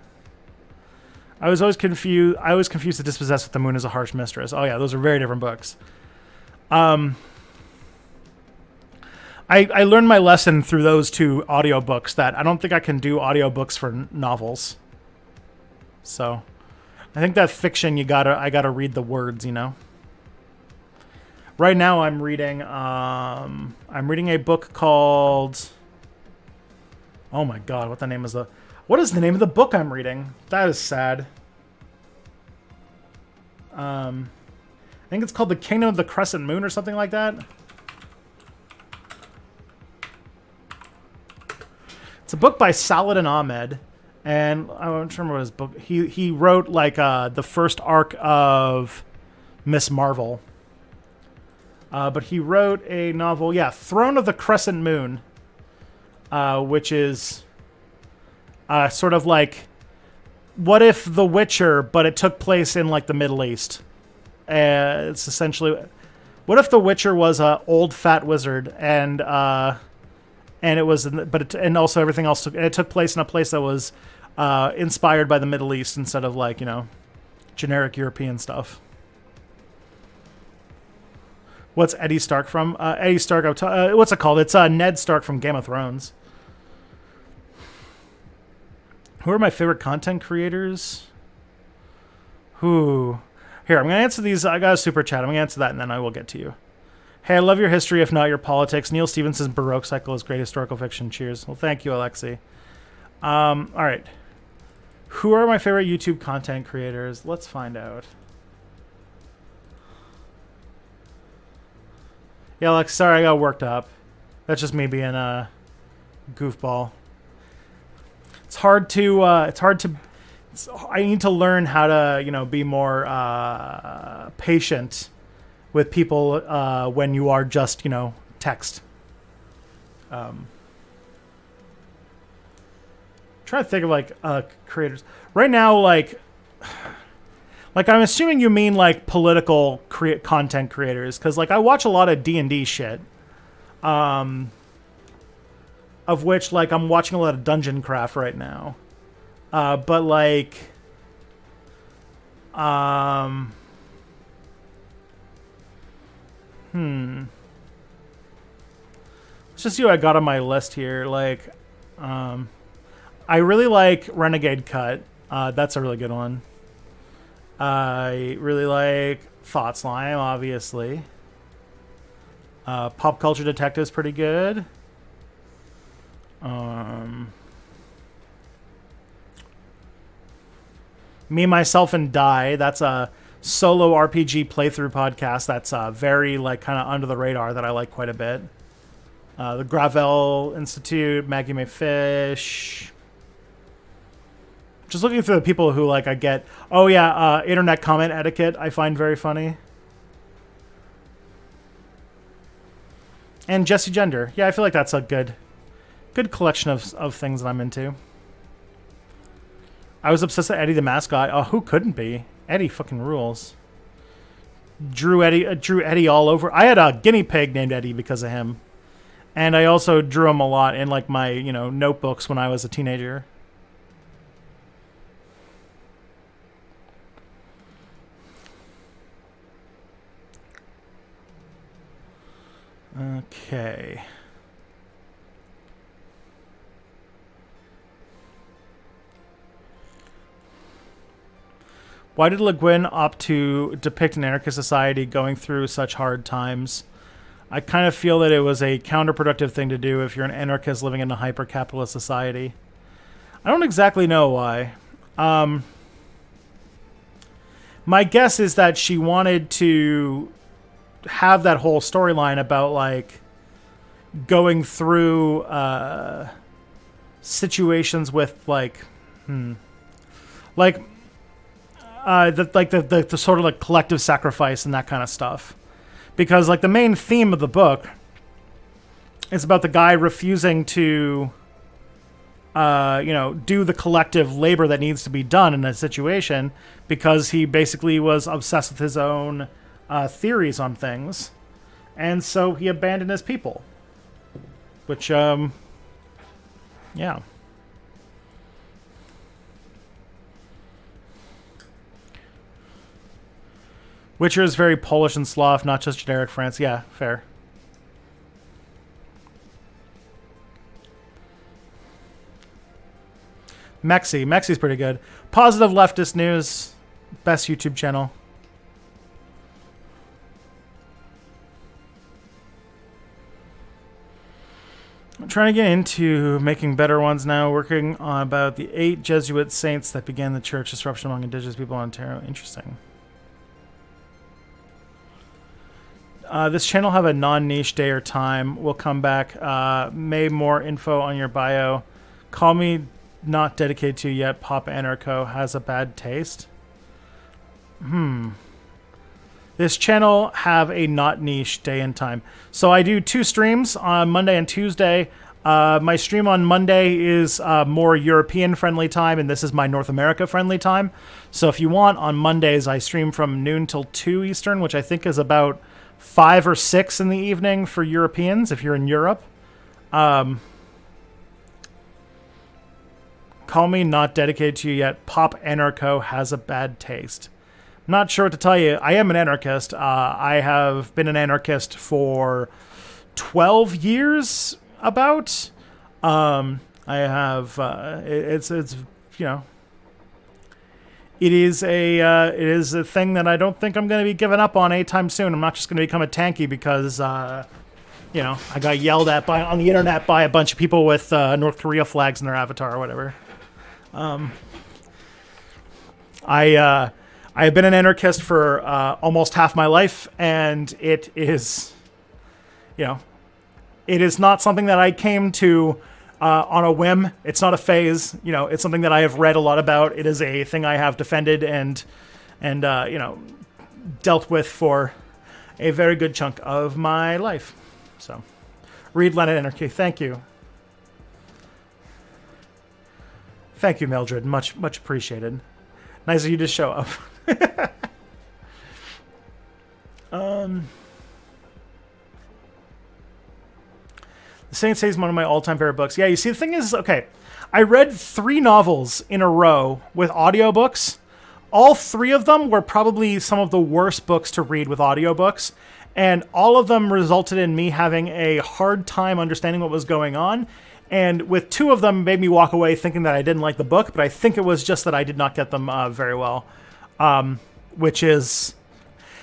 I was confused. The Dispossessed with the Moon as a Harsh Mistress. Oh yeah, those are very different books. I learned my lesson through those 2 audiobooks that I don't think I can do audiobooks for novels. So I think that fiction I gotta read the words, Right now I'm reading a book called, oh my god, what is the name of the book I'm reading? That is sad. I think it's called The Kingdom of the Crescent Moon or something like that. It's a book by Saladin Ahmed. And I don't remember what his book. He wrote like the first arc of Miss Marvel. But he wrote a novel, Throne of the Crescent Moon, which is sort of like what if The Witcher, but it took place in like the Middle East. It's essentially what if The Witcher was a old fat wizard and it was, and also everything else it took place in a place that was inspired by the Middle East instead of like generic European stuff. What's Eddie Stark from? Eddie Stark. What's it called? It's Ned Stark from Game of Thrones. Who are my favorite content creators? Who? Here, I'm gonna answer these. I got a super chat. I'm gonna answer that, and then I will get to you. Hey, I love your history, if not your politics. Neil Stephenson's Baroque cycle is great historical fiction. Cheers. Well, thank you, Alexi. All right. Who are my favorite YouTube content creators? Let's find out. Yeah, Alex, sorry I got worked up. That's just me being a goofball. I need to learn how to, be more patient with people when you are just, text. Try to think of creators right now. Like I'm assuming you mean like political content creators, because like I watch a lot of D&D shit. Of which like I'm watching a lot of Dungeon Craft right now. But like let's just see what I got on my list here. Like I really like Renegade Cut. That's a really good one. I really like Thought Slime, obviously. Pop Culture Detective is pretty good. Me, Myself, and Die. That's a solo RPG playthrough podcast. That's very like kind of under the radar that I like quite a bit. The Gravel Institute, Maggie May Fish. Just looking through the people who like I get. Oh yeah, internet comment etiquette. I find very funny. And Jesse Gender. Yeah, I feel like that's a good collection of things that I'm into. I was obsessed with Eddie the Mascot. Oh, who couldn't be? Eddie fucking rules. Drew Eddie all over. I had a guinea pig named Eddie because of him. And I also drew him a lot in like my, notebooks when I was a teenager. Okay. Why did Le Guin opt to depict an anarchist society going through such hard times? I kind of feel that it was a counterproductive thing to do if you're an anarchist living in a hyper-capitalist society. I don't exactly know why. My guess is that she wanted to have that whole storyline about like going through situations with the sort of like collective sacrifice and that kind of stuff, because like the main theme of the book is about the guy refusing to do the collective labor that needs to be done in a situation because he basically was obsessed with his own theories on things, and so he abandoned his people. Which, yeah. Witcher is very Polish and Slav, not just generic France. Yeah, fair. Mexi's pretty good. Positive Leftist News, best YouTube channel. I'm trying to get into making better ones now, working on about the 8 Jesuit saints that began the church disruption among indigenous people in Ontario. Interesting. This channel have a non-niche day or time. We'll come back. May more info on your bio. Call me not dedicated to yet. Pop Anarcho has a bad taste. This channel have a not niche day and time. So I do 2 streams on Monday and Tuesday. My stream on Monday is more European friendly time, and this is my North America friendly time. So if you want, on Mondays I stream from noon till 2 Eastern, which I think is about 5 or 6 in the evening for Europeans if you're in Europe. Call me not dedicated to you yet. Pop Anarcho has a bad taste. Not sure what to tell you. I am an anarchist. I have been an anarchist for 12 years, about. I have. It is a thing that I don't think I'm going to be giving up on anytime soon. I'm not just going to become a tanky because I got yelled at on the internet by a bunch of people with North Korea flags in their avatar or whatever. I have been an anarchist for almost half my life, and it is, it is not something that I came to on a whim. It's not a phase. It's something that I have read a lot about. It is a thing I have defended and dealt with for a very good chunk of my life. So, read Lenin Anarchy. Thank you. Thank you, Mildred. Much appreciated. Nice of you to show up. The Saint Say is one of my all-time favorite books. Yeah, you see, the thing is, okay, I read 3 novels in a row with audiobooks. All 3 of them were probably some of the worst books to read with audiobooks, and all of them resulted in me having a hard time understanding what was going on. And with 2 of them made me walk away thinking that I didn't like the book, but I think it was just that I did not get them very well. Which is,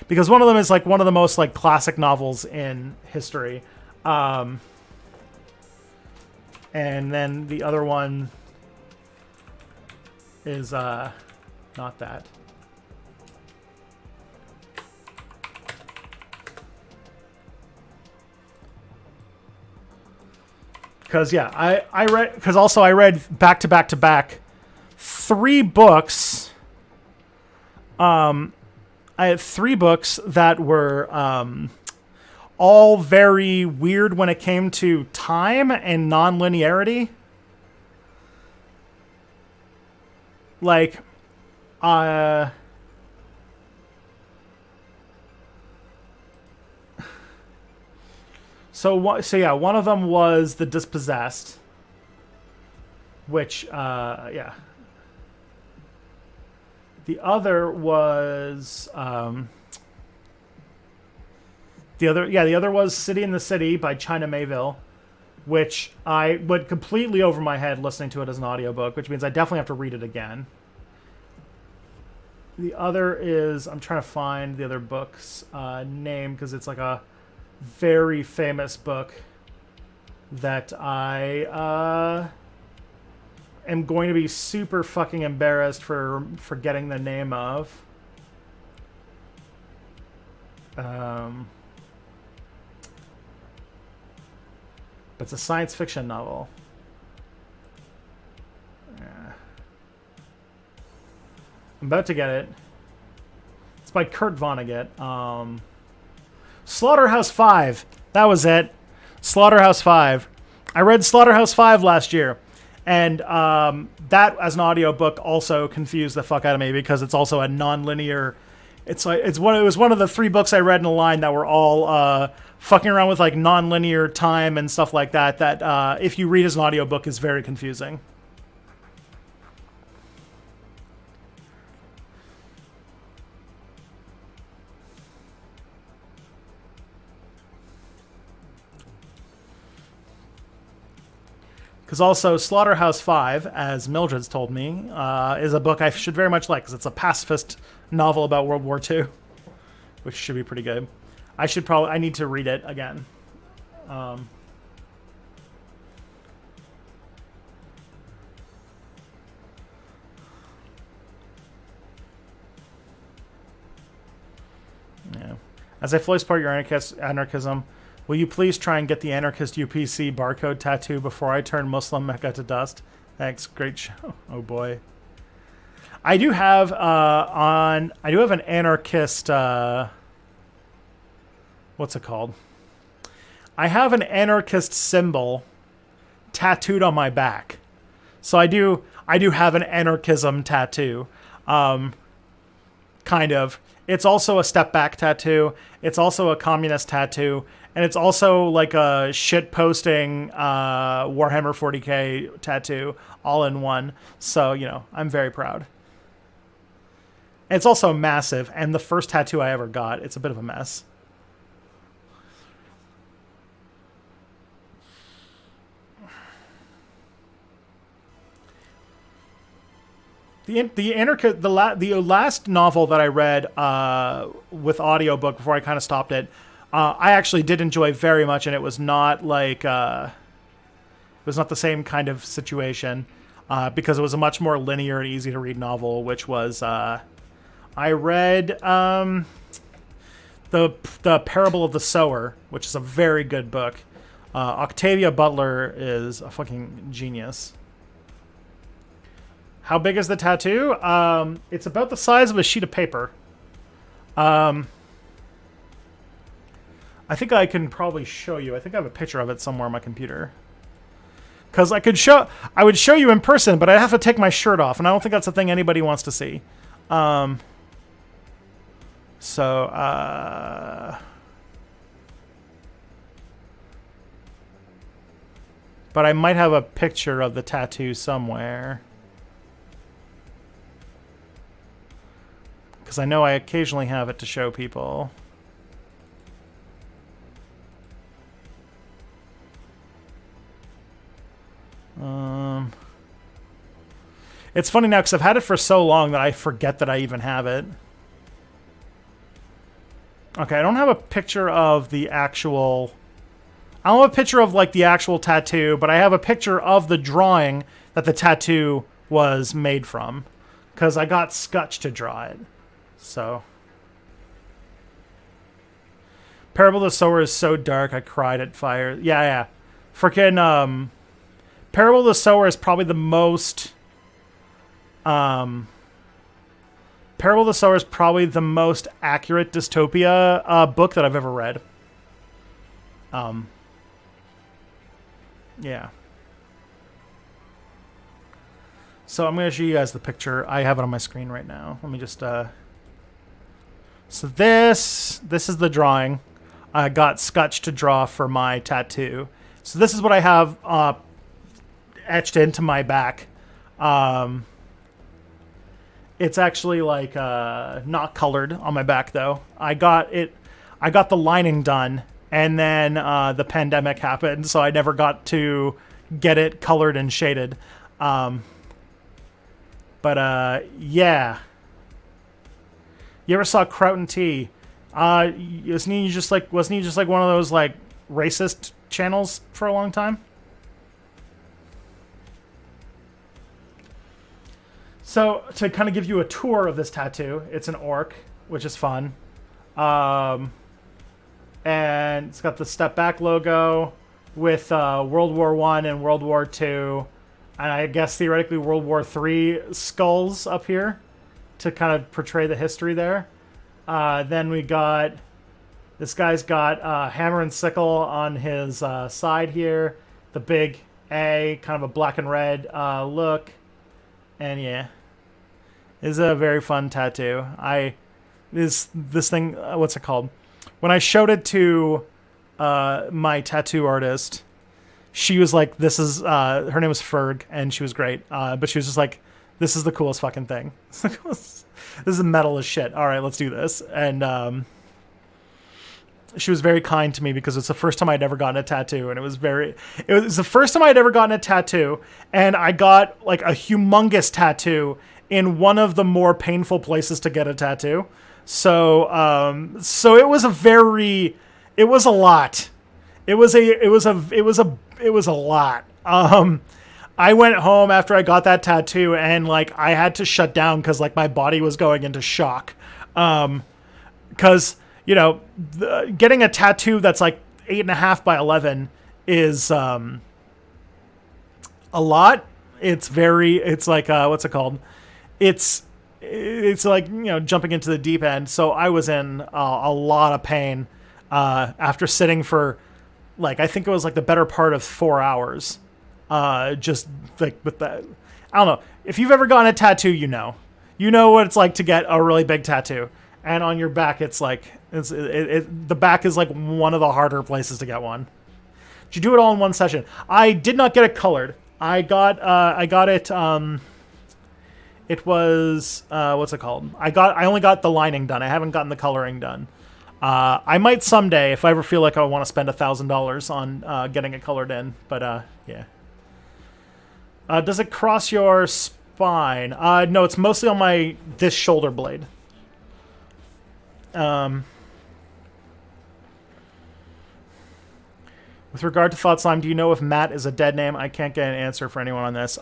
because one of them is like one of the most like classic novels in history. And then the other one is not that. Because yeah, I read, because also I read back to back to back 3 books. I had 3 books that were all very weird when it came to time and non-linearity. Like, So yeah, one of them was The Dispossessed, which, yeah. The other was, the other was City in the City by China Mayville, which I went completely over my head listening to it as an audiobook, which means I definitely have to read it again. The other is, I'm trying to find the other book's name, because it's like a very famous book that I am going to be super fucking embarrassed for forgetting the name of. But it's a science fiction novel. Yeah. I'm about to get it. It's by Kurt Vonnegut. Slaughterhouse 5. That was it. Slaughterhouse 5. I read Slaughterhouse 5 last year. And that, as an audiobook, also confused the fuck out of me because it's also a non-linear... It was one of the 3 books I read in a line that were all fucking around with like non-linear time and stuff like that, that if you read as an audiobook is very confusing. Because also Slaughterhouse 5, as Mildred's told me, is a book I should very much like because it's a pacifist novel about World War II, which should be pretty good. I need to read it again. Yeah. As I fully support your anarchism, will you please try and get the anarchist UPC barcode tattoo before I turn Muslim Mecca to dust? Thanks. Great show. Oh boy. I do have an anarchist what's it called? I have an anarchist symbol tattooed on my back. So I do have an anarchism tattoo. Kind of. It's also a step back tattoo. It's also a communist tattoo. And it's also like a shit posting Warhammer 40k tattoo all in one. So, you know, I'm very proud. And it's also massive. And the first tattoo I ever got, it's a bit of a mess. The last novel that I read with audiobook before I kind of stopped it, I actually did enjoy very much, and it was not like it was not the same kind of situation because it was a much more linear and easy to read novel, which was I read the Parable of the Sower, which is a very good book. Octavia Butler is a fucking genius. How big is the tattoo? It's about the size of a sheet of paper. I think I can probably show you. I think I have a picture of it somewhere on my computer. Because I would show you in person, but I'd have to take my shirt off, and I don't think that's a thing anybody wants to see. But I might have a picture of the tattoo somewhere. Because I know I occasionally have it to show people. It's funny now because I've had it for so long that I forget that I even have it. Okay, I don't have a picture of the actual... I don't have a picture of, like, the actual tattoo, but I have a picture of the drawing that the tattoo was made from. Because I got Scutch to draw it. So... Parable of the Sower is so dark, I cried at fire. Yeah. Freaking, Parable of the Sower is probably the most... Parable of the Sower is probably the most accurate dystopia book that I've ever read. Yeah. So I'm going to show you guys the picture. I have it on my screen right now. Let me just... So this is the drawing. I got Scutch to draw for my tattoo. So this is what I have etched into my back. It's actually like not colored on my back though. I got the lining done, and then the pandemic happened, so I never got to get it colored and shaded. Yeah. You ever saw Crout T? Wasn't he just like one of those like racist channels for a long time? So to kind of give you a tour of this tattoo, it's an orc, which is fun, and it's got the Step Back logo with World War I and World War II, and I guess theoretically World War III skulls up here to kind of portray the history there. Then we got, this guy's got hammer and sickle on his side here, the big A, kind of a black and red look, and yeah, it's a very fun tattoo. This thing, what's it called? When I showed it to my tattoo artist, she was like, this is, her name was Ferg, and she was great, but she was just like, this is the coolest fucking thing. This is metal as shit. All right, let's do this. And she was very kind to me because it's the first time I'd ever gotten a tattoo, and it was the first time I'd ever gotten a tattoo, and I got like a humongous tattoo in one of the more painful places to get a tattoo. So it was a lot. It was a lot. I went home after I got that tattoo, and like I had to shut down because like my body was going into shock. Because getting a tattoo that's like 8.5 by 11 is a lot. It's like what's it called? It's like jumping into the deep end. So I was in a lot of pain after sitting for like I think it was like the better part of 4 hours. Just like with that, I don't know. If you've ever gotten a tattoo, you know what it's like to get a really big tattoo, and on your back, it's like the back is like one of the harder places to get one. Did you do it all in one session? I did not get it colored. I got it. It was what's it called? I only got the lining done. I haven't gotten the coloring done. I might someday if I ever feel like I want to spend $1,000 on getting it colored in. But yeah. Does it cross your spine? No, it's mostly on this shoulder blade. With regard to Thought Slime, do you know if Matt is a dead name? I can't get an answer for anyone on this.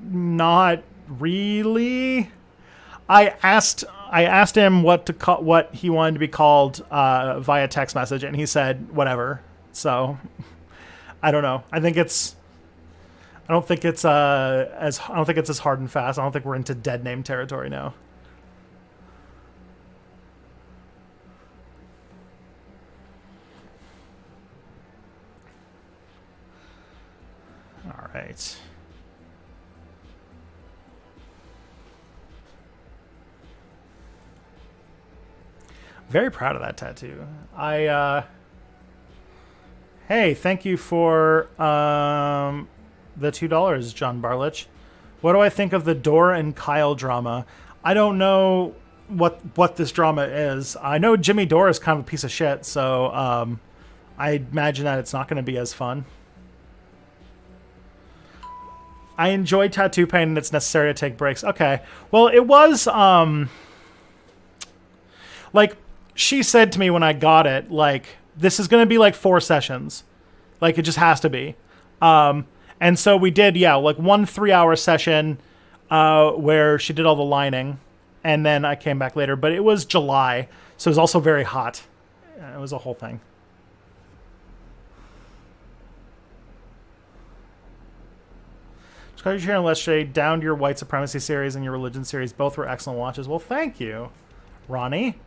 Not really. I asked him what he wanted to be called via text message, and he said whatever. So I don't know. I don't think it's as hard and fast. I don't think we're into dead name territory now. All right. Very proud of that tattoo. Hey, thank you for the $2, John Barlich. What do I think of the Dora and Kyle drama? I don't know what this drama is. I know Jimmy Dore is kind of a piece of shit, so I imagine that it's not going to be as fun. I enjoy tattoo pain, and it's necessary to take breaks. Okay. Well, it was like she said to me when I got it, like, this is going to be like 4 sessions. Like, it just has to be. And so we did, like 1 3-hour session where she did all the lining. And then I came back later. But it was July, so it was also very hot. It was a whole thing. Just got your channel yesterday, down to your white supremacy series and your religion series. Both were excellent watches. Well, thank you, Ronnie.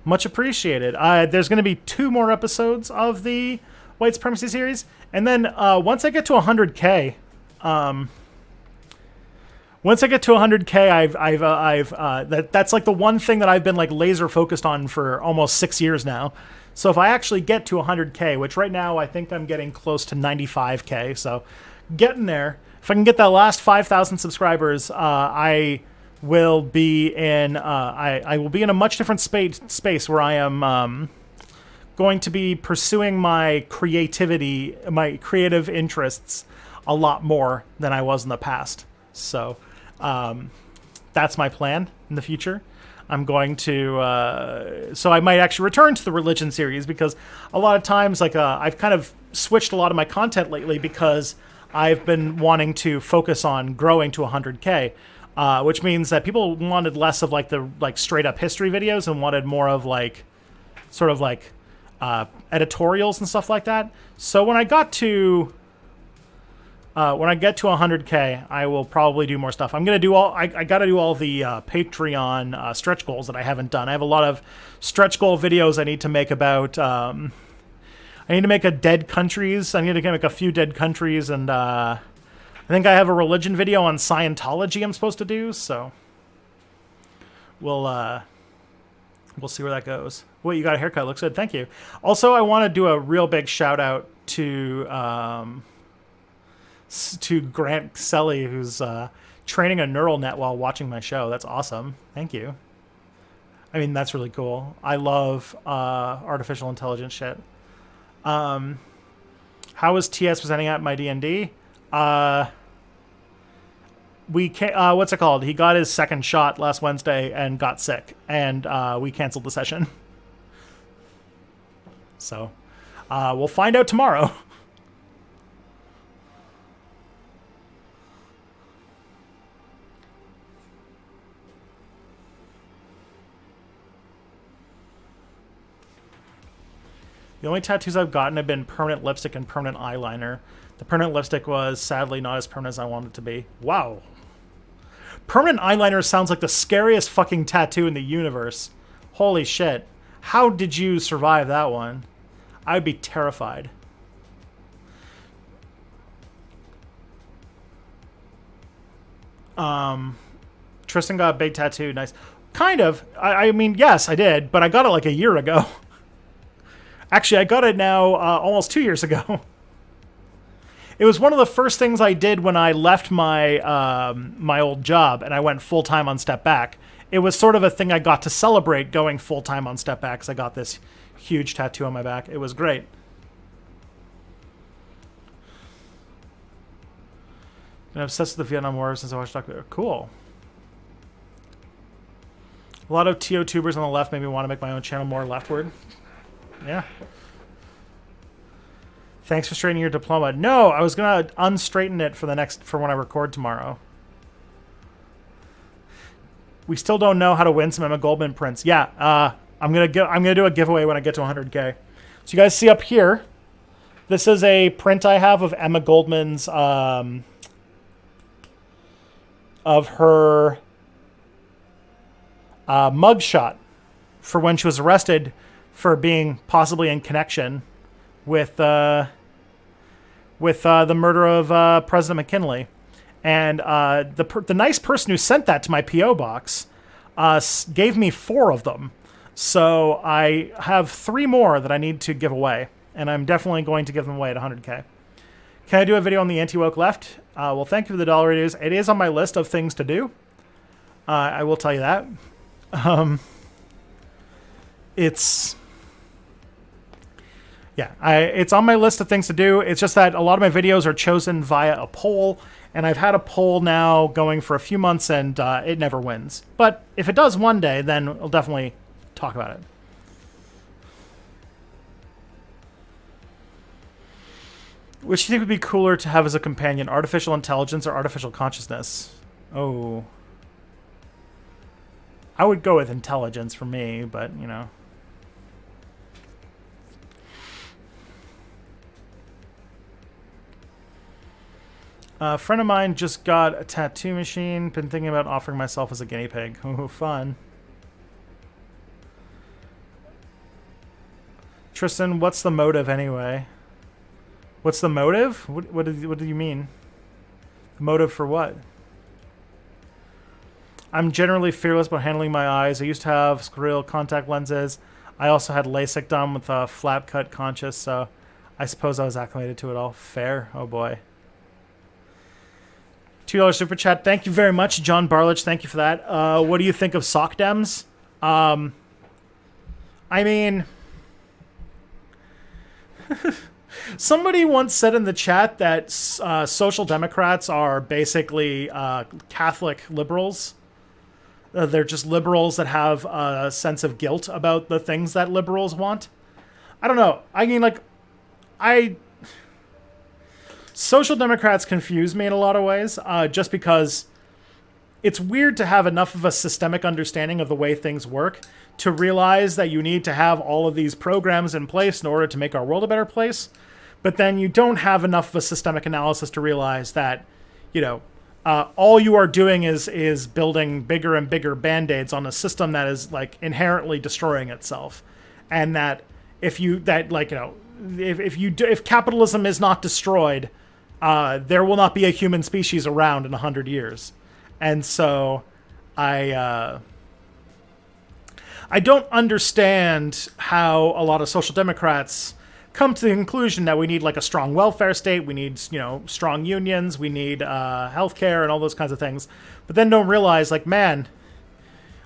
Much appreciated. There's going to be 2 more episodes of the white supremacy series. And then once I get to 100K, that's like the one thing that I've been like laser focused on for almost 6 years now. So if I actually get to 100K, which right now I think I'm getting close to 95K, so getting there. If I can get that last 5,000 subscribers, I will be in I will be in a much different space where I am going to be pursuing my creativity, my creative interests a lot more than I was in the past. So that's my plan in the future. I'm going to so I might actually return to the religion series, because a lot of times like I've kind of switched a lot of my content lately because I've been wanting to focus on growing to 100K, which means that people wanted less of like the straight up history videos and wanted more of like sort of like editorials and stuff like that. So when I get to 100K, I will probably do more stuff. I'm gonna do I got to do all the Patreon stretch goals that I haven't done. I have a lot of stretch goal videos I need to make about. I need to make a dead countries. I need to make a few dead countries, and I think I have a religion video on Scientology I'm supposed to do. So we'll see where that goes. Well, you got a haircut. Looks good. Thank you. Also, I want to do a real big shout out to Grant Selly, who's training a neural net while watching my show. That's awesome. Thank you. I mean, that's really cool. I love artificial intelligence shit. How was TS presenting at my D&D? We can't, what's it called? He got his second shot last Wednesday and got sick, and we canceled the session. So we'll find out tomorrow. The only tattoos I've gotten have been permanent lipstick and permanent eyeliner. The permanent lipstick was sadly not as permanent as I wanted it to be. Wow. Permanent eyeliner sounds like the scariest fucking tattoo in the universe. Holy shit. How did you survive that one? I would be terrified. Tristan got a big tattoo. Nice. Kind of. I mean, yes, I did, but I got it like a year ago. Actually, I got it now almost 2 years ago. It was one of the first things I did when I left my my old job and I went full-time on Step Back. It was sort of a thing I got to celebrate going full-time on Step Back, because I got this huge tattoo on my back. It was great. Been obsessed with the Vietnam War since I watched Doctor. Cool. A lot of TO tubers on the left made me want to make my own channel more leftward. Yeah. Thanks for straightening your diploma. No, I was gonna unstraighten it for when I record tomorrow. We still don't know how to win some Emma Goldman prints. Yeah, I'm gonna do a giveaway when I get to 100K. So you guys see up here, this is a print I have of Emma Goldman's of her mugshot for when she was arrested for being possibly in connection with the murder of President McKinley. And the nice person who sent that to my P.O. box gave me 4 of them. So I have 3 more that I need to give away, and I'm definitely going to give them away at 100K. Can I do a video on the anti-woke left? Well, thank you for the dollar reviews. It is on my list of things to do. I will tell you that. It's on my list of things to do. It's just that a lot of my videos are chosen via a poll, and I've had a poll now going for a few months, and it never wins. But if it does one day, then I'll definitely talk about it. Which do you think would be cooler to have as a companion, artificial intelligence or artificial consciousness? Oh. I would go with intelligence for me, but, you know. A friend of mine just got a tattoo machine. Been thinking about offering myself as a guinea pig. Oh, fun. Tristan, what's the motive anyway? What's the motive? What do you mean? Motive for what? I'm generally fearless about handling my eyes. I used to have scleral contact lenses. I also had LASIK done with a flap cut conscious, so I suppose I was acclimated to it all. Fair. Oh boy. $2 super chat. Thank you very much, John Barlich. Thank you for that. What do you think of sock dems? I mean, somebody once said in the chat that social democrats are basically Catholic liberals. They're just liberals that have a sense of guilt about the things that liberals want. I don't know. I mean, like, social democrats confuse me in a lot of ways, just because it's weird to have enough of a systemic understanding of the way things work to realize that you need to have all of these programs in place in order to make our world a better place. But then you don't have enough of a systemic analysis to realize that, you know, all you are doing is building bigger and bigger band-aids on a system that is like inherently destroying itself, and that if capitalism is not destroyed, there will not be a human species around in 100 years, and so I don't understand how a lot of social democrats come to the conclusion that we need like a strong welfare state, we need, you know, strong unions, we need healthcare and all those kinds of things, but then don't realize, like, man,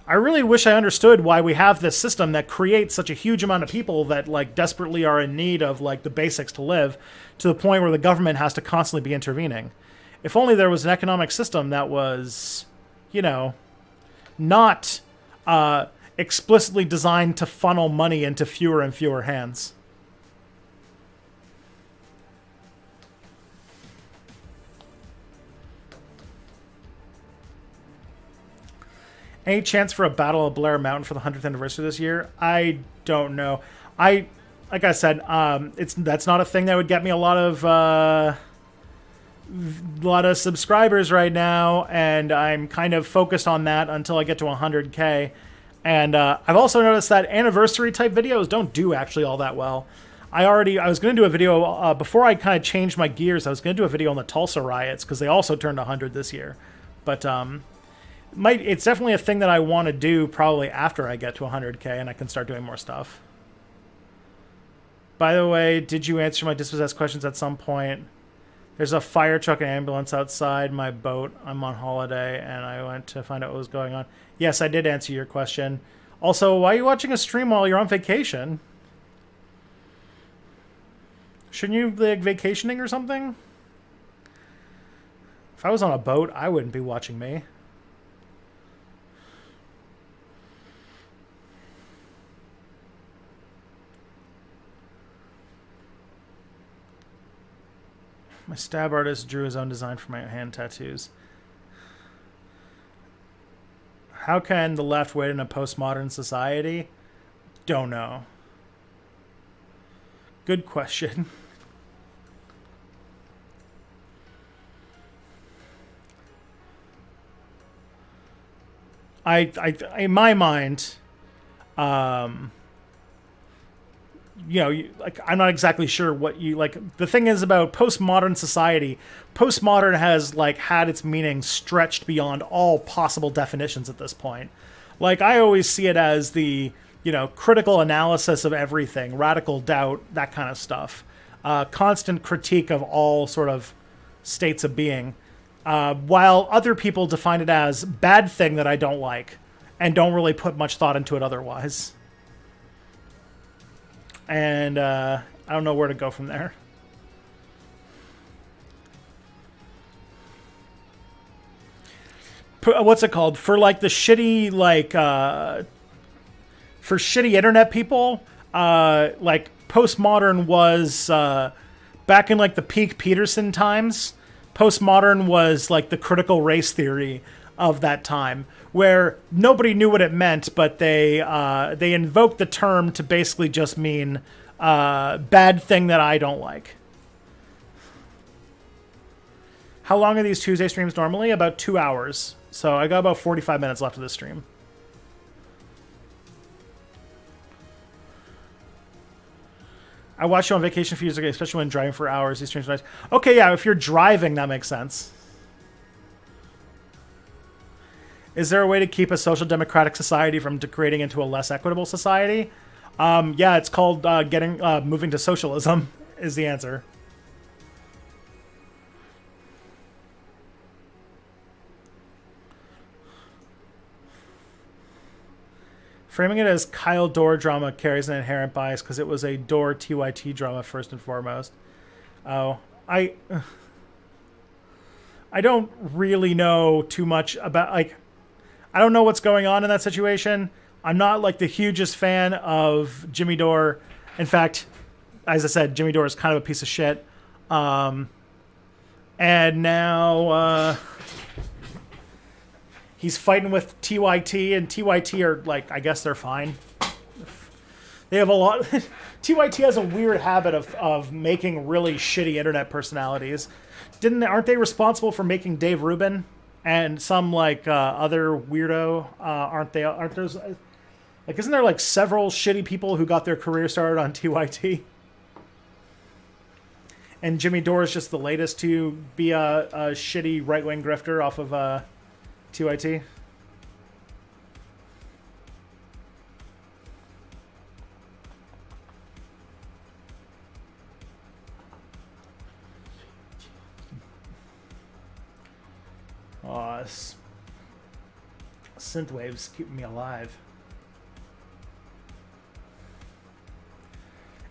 I really wish I understood why we have this system that creates such a huge amount of people that like desperately are in need of like the basics to live, to the point where the government has to constantly be intervening. If only there was an economic system that was, you know, not explicitly designed to funnel money into fewer and fewer hands. Any chance for a Battle of Blair Mountain for the 100th anniversary this year? I don't know. Like I said, that's not a thing that would get me a lot of subscribers right now, and I'm kind of focused on that until I get to 100K. And I've also noticed that anniversary type videos don't do actually all that well. I was going to do a video before I kind of changed my gears. I was going to do a video on the Tulsa riots because they also turned 100 this year, but it's definitely a thing that I want to do probably after I get to 100K and I can start doing more stuff. By the way, did you answer my dispossessed questions at some point? There's a fire truck and ambulance outside my boat. I'm on holiday and I went to find out what was going on. Yes, I did answer your question. Also, why are you watching a stream while you're on vacation? Shouldn't you be like vacationing or something? If I was on a boat, I wouldn't be watching me. My stab artist drew his own design for my hand tattoos. How can the left win in a postmodern society? Don't know. Good question. In my mind, you know, like, I'm not exactly sure what you like. The thing is about postmodern society, postmodern has like had its meaning stretched beyond all possible definitions at this point. Like, I always see it as the, you know, critical analysis of everything, radical doubt, that kind of stuff. Constant critique of all sort of states of being. While other people define it as bad thing that I don't like and don't really put much thought into it otherwise. And I don't know where to go from there. What's it called? For like the shitty, like, for shitty internet people, like postmodern was back in like the peak Peterson times, postmodern was like the critical race theory of that time, where nobody knew what it meant, but they invoked the term to basically just mean bad thing that I don't like. How long are these Tuesday streams normally? About 2 hours. So I got about 45 minutes left of this stream. I watched you on vacation a few years ago, especially when driving for hours. These streams are nice. Okay, yeah, if you're driving, that makes sense. Is there a way to keep a social democratic society from degrading into a less equitable society? Yeah, it's called moving to socialism is the answer. Framing it as Kyle Dorr drama carries an inherent bias because it was a Dorr TYT drama first and foremost. Oh, I don't really know too much about, like, I don't know what's going on in that situation. I'm not like the hugest fan of Jimmy Dore. In fact, as I said, Jimmy Dore is kind of a piece of shit. And now he's fighting with TYT, and TYT are like, I guess they're fine. They have a lot. TYT has a weird habit of making really shitty internet personalities. Aren't they responsible for making Dave Rubin and some like other weirdo? Aren't those like? Isn't there like several shitty people who got their career started on TYT? And Jimmy Dore is just the latest to be a shitty right wing grifter off of TYT. Oh, synthwaves keeping me alive.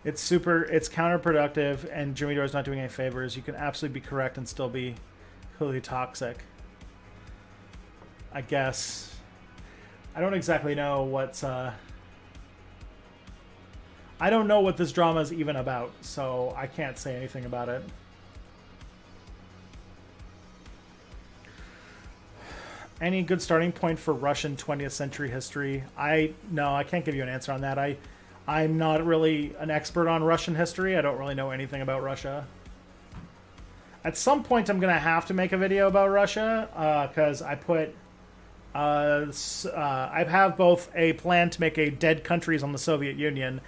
It's counterproductive, and Jimmy Dore's not doing any favors. You can absolutely be correct and still be completely toxic. I guess. I don't exactly know what's I don't know what this drama is even about, so I can't say anything about it. Any good starting point for Russian 20th century history? No, I can't give you an answer on that. I'm not really an expert on Russian history. I don't really know anything about Russia. At some point, I'm going to have to make a video about Russia, because I have both a plan to make a dead countries on the Soviet Union,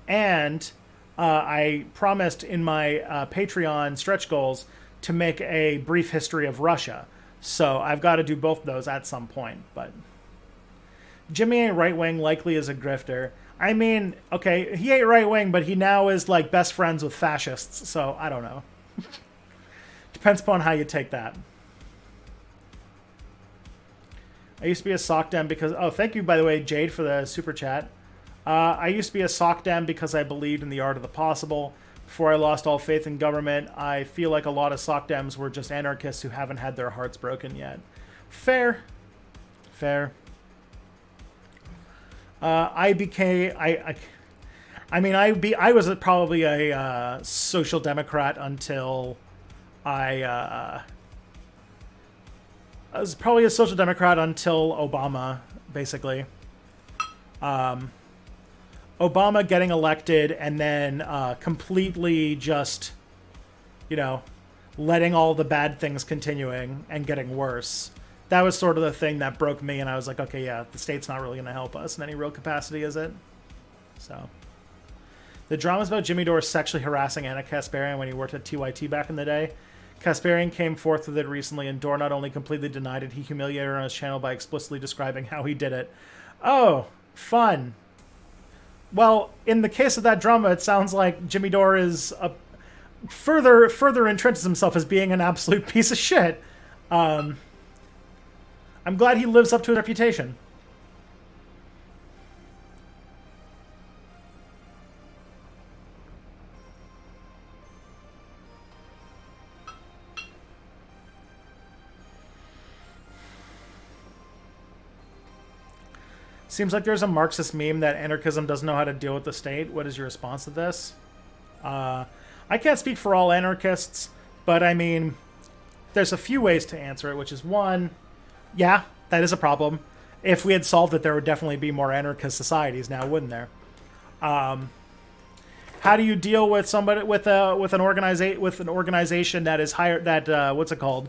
and I promised in my Patreon stretch goals to make a brief history of Russia. So I've got to do both of those at some point. But Jimmy ain't right-wing, likely is a grifter. I mean, okay, he ain't right-wing, but he now is like best friends with fascists. So I don't know. Depends upon how you take that. I used to be a sock dem because... Oh, thank you, by the way, Jade, for the super chat. I used to be a sock dem because I believed in the art of the possible. Before I lost all faith in government, I feel like a lot of sock dems were just anarchists who haven't had their hearts broken yet. Fair. Fair. I was probably a social democrat until I was probably a social democrat until Obama, basically. Obama getting elected and then completely just, letting all the bad things continuing and getting worse. That was sort of the thing that broke me, and I was like, okay, yeah, the state's not really going to help us in any real capacity, is it? So, the drama's about Jimmy Dore sexually harassing Anna Kasparian when he worked at TYT back in the day. Kasparian came forth with it recently, and Dore not only completely denied it, he humiliated her on his channel by explicitly describing how he did it. Oh, fun. Well, in the case of that drama, it sounds like Jimmy Dore is further entrenches himself as being an absolute piece of shit. I'm glad he lives up to his reputation. Seems like there's a Marxist meme that anarchism doesn't know how to deal with the state. What is your response to this? I can't speak for all anarchists, but I mean, there's a few ways to answer it, which is one, yeah, that is a problem. If we had solved it, there would definitely be more anarchist societies now, wouldn't there? How do you deal with somebody with an organization that is higher that what's it called?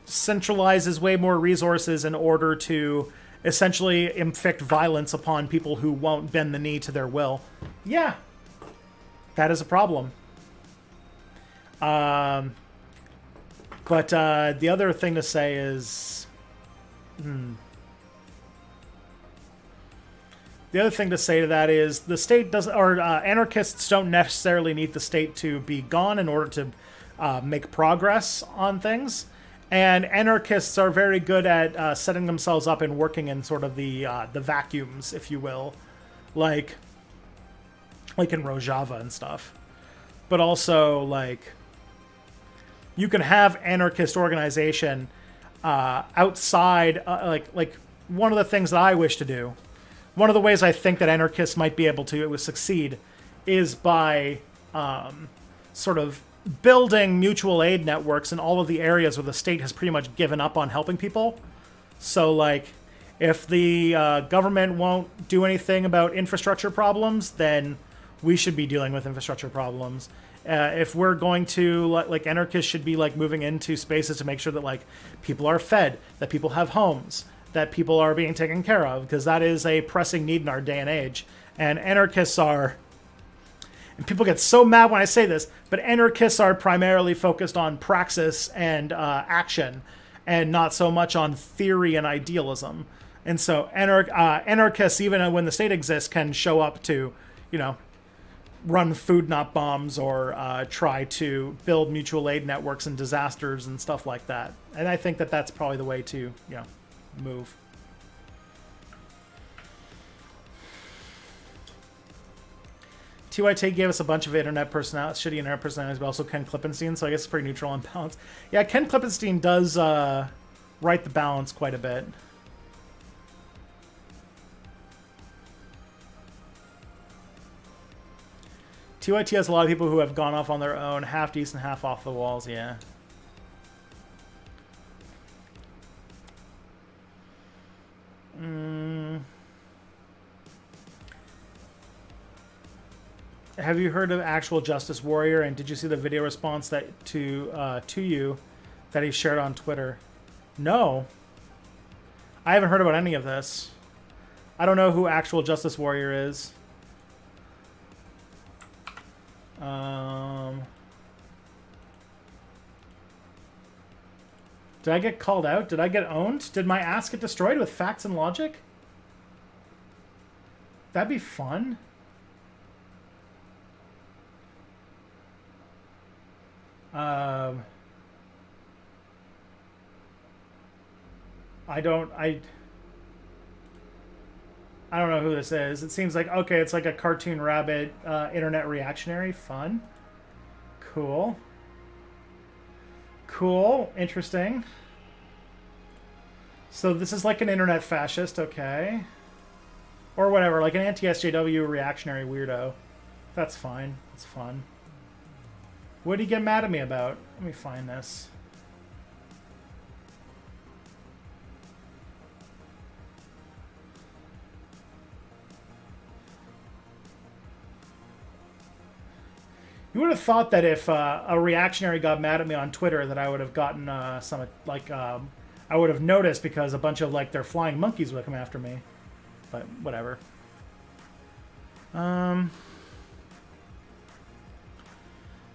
Centralizes way more resources in order to essentially inflict violence upon people who won't bend the knee to their will. Yeah, that is a problem. But the other thing to say is, the other thing to say to that is the state doesn't, or anarchists don't necessarily need the state to be gone in order to make progress on things. And anarchists are very good at setting themselves up and working in sort of the vacuums, if you will, like in Rojava and stuff. But also, like, you can have anarchist organization outside, like one of the things that I wish to do. One of the ways I think that anarchists might be able to succeed is by sort of building mutual aid networks in all of the areas where the state has pretty much given up on helping people. So, like, if the government won't do anything about infrastructure problems, then we should be dealing with infrastructure problems. If we're going to, like, anarchists should be, like, moving into spaces to make sure that, like, people are fed, that people have homes, that people are being taken care of, because that is a pressing need in our day and age. And anarchists are, and people get so mad when I say this, but anarchists are primarily focused on praxis and action, and not so much on theory and idealism. And so anarchists, even when the state exists, can show up to, you know, run food not bombs, or try to build mutual aid networks in disasters and stuff like that. And I think that that's probably the way to, you know, move. TYT gave us a bunch of internet personalities, shitty internet personalities, but also Ken Klippenstein, so I guess it's pretty neutral on balance. Yeah, Ken Klippenstein does right the balance quite a bit. TYT has a lot of people who have gone off on their own, half decent, half off the walls, yeah. Have you heard of Actual Justice Warrior, and did you see the video response that to you that he shared on Twitter? No. I haven't heard about any of this. I don't know who Actual Justice Warrior is. Did I get called out? Did I get owned? Did my ass get destroyed with facts and logic? That'd be fun. I don't know who this is. It seems like, okay, it's like a Cartoon Rabbit internet reactionary. Fun. Cool. Cool. Interesting. So this is like an internet fascist, okay. Or whatever, like an anti-SJW reactionary weirdo. That's fine. That's fun. What did he get mad at me about? Let me find this. You would have thought that if a reactionary got mad at me on Twitter, that I would have gotten some, like, I would have noticed, because a bunch of, like, their flying monkeys would come after me. But whatever. In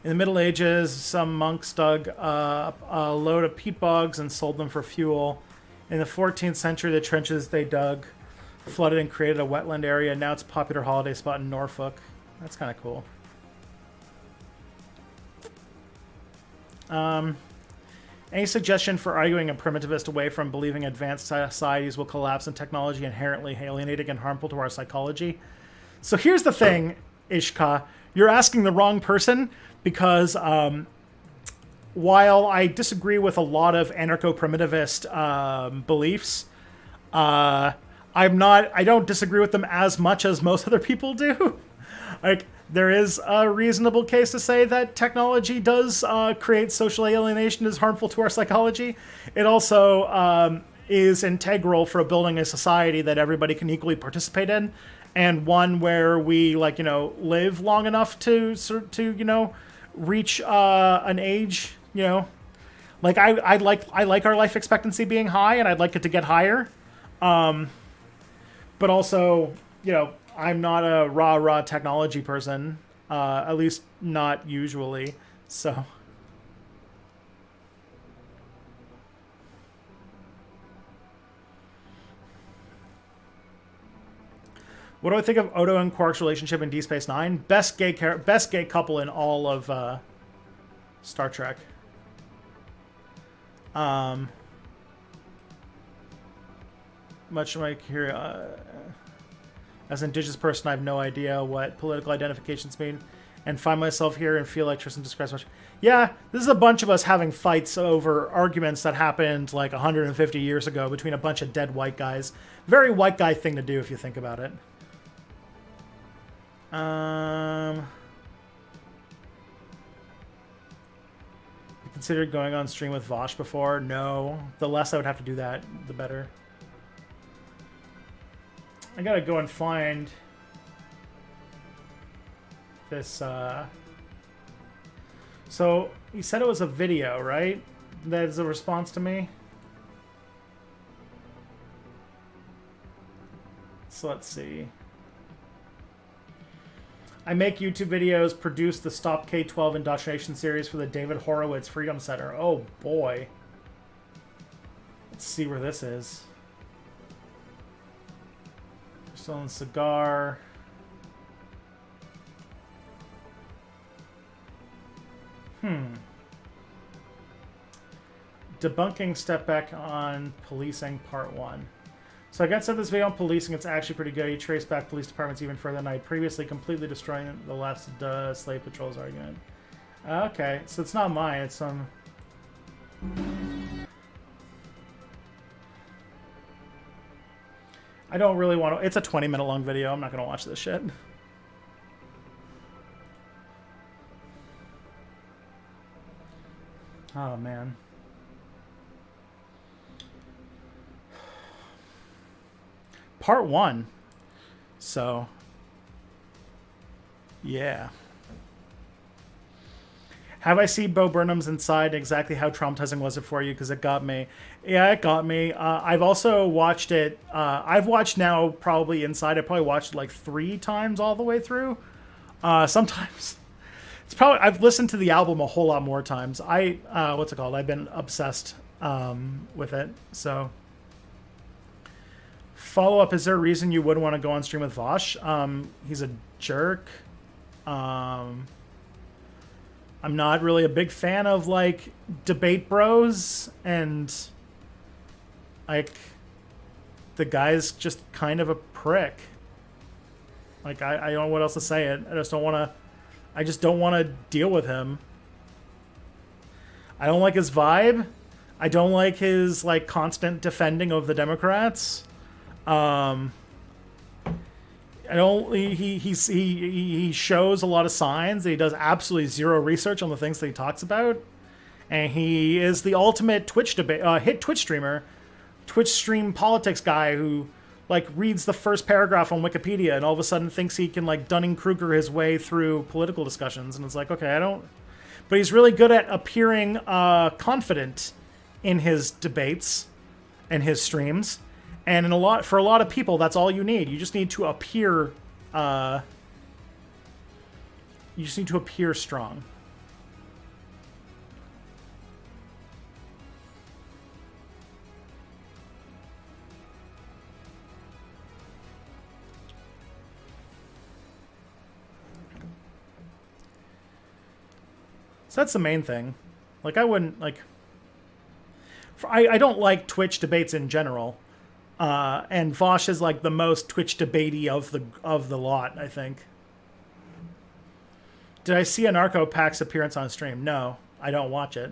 the Middle Ages, some monks dug a load of peat bogs and sold them for fuel. In the 14th century, the trenches they dug flooded and created a wetland area. Now it's a popular holiday spot in Norfolk. That's kind of cool. Any suggestion for arguing a primitivist away from believing advanced societies will collapse and technology inherently alienating and harmful to our psychology? So here's the thing, Ishka. You're asking the wrong person, because while I disagree with a lot of anarcho-primitivist beliefs, I don't disagree with them as much as most other people do. Like, there is a reasonable case to say that technology does create social alienation, is harmful to our psychology. It also is integral for building a society that everybody can equally participate in, and one where we live long enough to reach an age. I like our life expectancy being high, and I'd like it to get higher. But also, I'm not a rah technology person, at least not usually. So, what do I think of Odo and Quark's relationship in Deep Space Nine? Best gay couple in all of Star Trek. Much like here, as an indigenous person, I have no idea what political identifications mean, and find myself here and feel like Tristan describes much. Yeah, this is a bunch of us having fights over arguments that happened like 150 years ago between a bunch of dead white guys. Very white guy thing to do if you think about it. You considered going on stream with Vosh before? No. The less I would have to do that, the better. I gotta go and find this, So, you said it was a video, right? That is a response to me? So let's see. I make YouTube videos, produce the Stop K-12 Indoctrination series for the David Horowitz Freedom Center. Oh boy. Let's see where this is. Still in cigar. Debunking step back on policing part 1. So I got sent this video on policing. It's actually pretty good. You trace back police departments even further than I had previously, completely destroying the left's slave patrols argument. Okay, so it's not mine. It's some... I don't really want to... It's a 20-minute long video. I'm not going to watch this shit. Oh, man. Part 1. So... Yeah. Have I seen Bo Burnham's Inside? Exactly how traumatizing was it for you? Because it got me. Yeah, it got me. I've also watched it. I've watched now probably Inside. I probably watched it like 3 times all the way through. Sometimes it's probably I've listened to the album a whole lot more times. What's it called? I've been obsessed with it. So follow up. Is there a reason you wouldn't want to go on stream with Vosh? He's a jerk. I'm not really a big fan of, like, debate bros, and, like, the guy's just kind of a prick. Like, I don't know what else to say it. I just don't want to deal with him. I don't like his vibe. I don't like his, like, constant defending of the Democrats. He shows a lot of signs that he does absolutely zero research on the things that he talks about, and he is the ultimate Twitch streamer, Twitch stream politics guy who like reads the first paragraph on Wikipedia and all of a sudden thinks he can like Dunning-Kruger his way through political discussions, and it's like, okay, I don't. But he's really good at appearing confident in his debates and his streams. And for a lot of people, that's all you need. You just need to appear. You just need to appear strong. So that's the main thing. Like, I wouldn't like. I don't like Twitch debates in general. And Vosh is like the most Twitch debatey of the lot, I think. Did I see a Narco Pax appearance on stream? No, I don't watch it.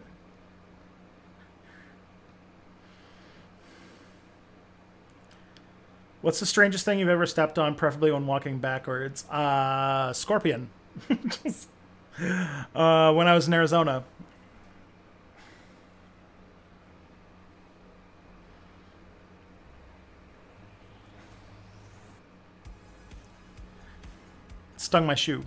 What's the strangest thing you've ever stepped on, preferably when walking backwards? Scorpion. When I was in Arizona. Stung my shoe.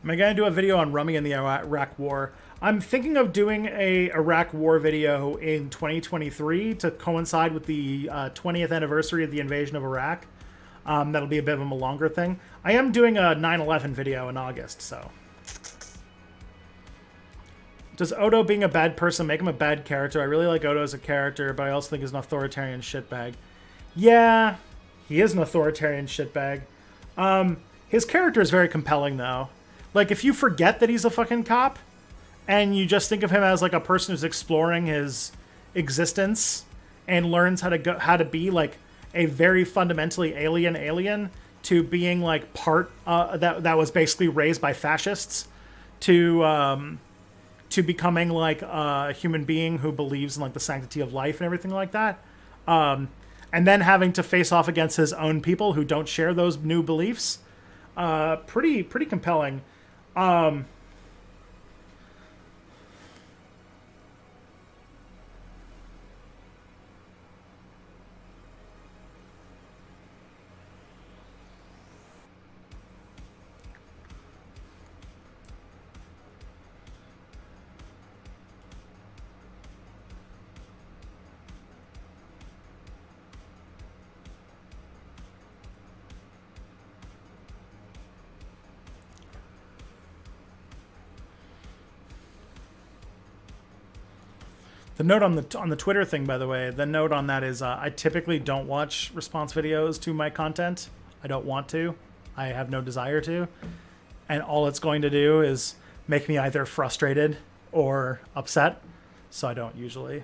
Am I going to do a video on Rummy in the Iraq War? I'm thinking of doing a Iraq War video in 2023 to coincide with the 20th anniversary of the invasion of Iraq. That'll be a bit of a longer thing. I am doing a 9/11 video in August, so. Does Odo being a bad person make him a bad character? I really like Odo as a character, but I also think he's an authoritarian shitbag. Yeah, he is an authoritarian shitbag. His character is very compelling, though. Like, if you forget that he's a fucking cop, and you just think of him as, like, a person who's exploring his existence and learns how to be, like, a very fundamentally alien to being, like, part, that was basically raised by fascists to becoming, like, a human being who believes in, like, the sanctity of life and everything like that. And then having to face off against his own people who don't share those new beliefs. Pretty compelling. The note on the Twitter thing, by the way, the note on that is I typically don't watch response videos to my content. I don't want to. I have no desire to. And all it's going to do is make me either frustrated or upset. So I don't usually.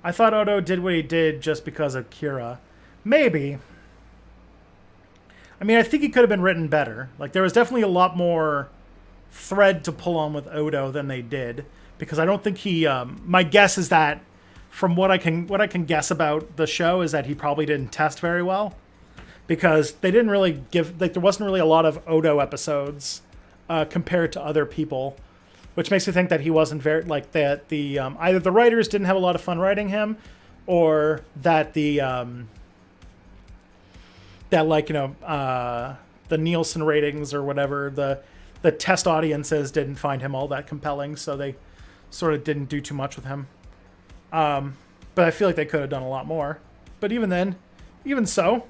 I thought Odo did what he did just because of Kira. Maybe. I mean, I think he could have been written better. Like, there was definitely a lot more thread to pull on with Odo than they did, because I don't think he my guess is that from what I can guess about the show is that he probably didn't test very well, because they didn't really give, like, there wasn't really a lot of Odo episodes compared to other people, which makes me think that he wasn't very, like, that the either the writers didn't have a lot of fun writing him, or that the that, like, you know, the Nielsen ratings or whatever, the test audiences didn't find him all that compelling, so they sort of didn't do too much with him. But I feel like they could have done a lot more. But even then, even so,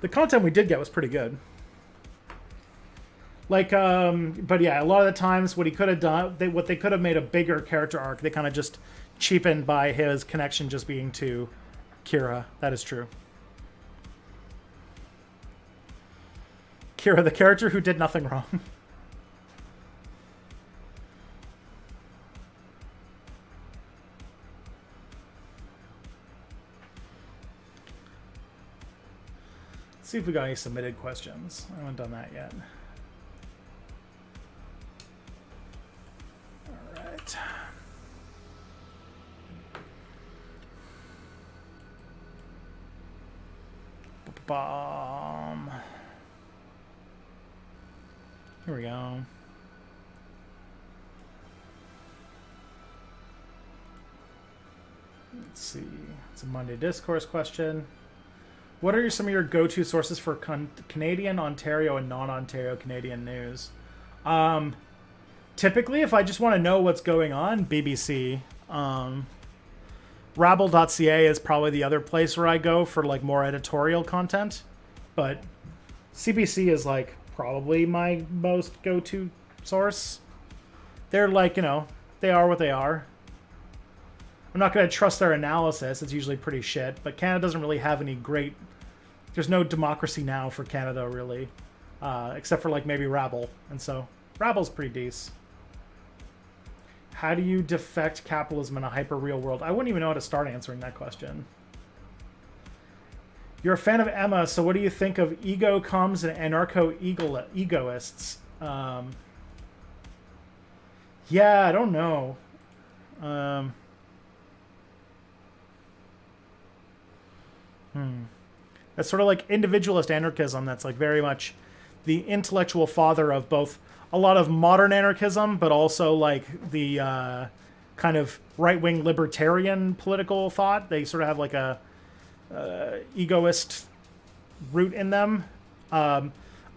the content we did get was pretty good. Like, but yeah, a lot of the times what he could have done, what they could have made a bigger character arc, they kind of just cheapened by his connection just being to Kira. That is true. Kira, the character who did nothing wrong. Let's see if we got any submitted questions. I haven't done that yet. All right. Bomb. Here we go. Let's see. It's a Monday Discourse question. What are some of your go-to sources for Canadian, Ontario, and non-Ontario Canadian news? Typically, if I just want to know what's going on, BBC. Rabble.ca is probably the other place where I go for, like, more editorial content. But CBC is, like, probably my most go-to source. They're, like, you know, they are what they are. I'm not going to trust their analysis. It's usually pretty shit. But Canada doesn't really have any great... There's no democracy now for Canada, really. Except for, like, maybe Rabble. And so, Rabble's pretty decent. How do you defect capitalism in a hyper-real world? I wouldn't even know how to start answering that question. You're a fan of Emma, so what do you think of ego comms and anarcho-egoists? Yeah, I don't know. That's sort of like individualist anarchism. That's like very much the intellectual father of both a lot of modern anarchism, but also like the kind of right-wing libertarian political thought. They sort of have like a egoist root in them. I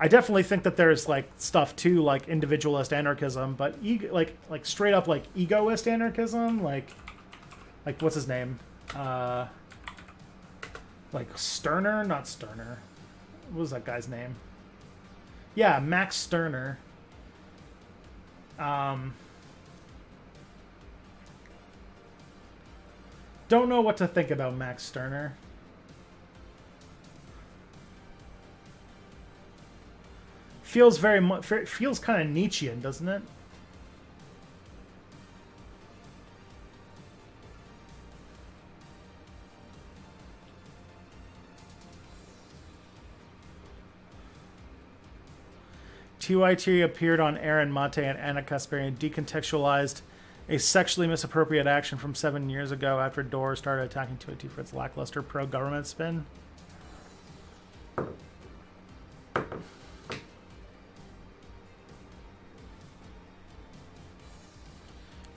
definitely think that there's like stuff too, like individualist anarchism, but like straight up like egoist anarchism, like what's his name? Like Stirner, not Stirner. What was that guy's name? Yeah, Max Stirner. Don't know what to think about Max Stirner. Feels very much, feels kind of Nietzschean, doesn't it? TYT appeared on Aaron Mate and Anna Kasparian, decontextualized a sexually misappropriate action from 7 years ago after Dore started attacking TYT for its lackluster pro-government spin.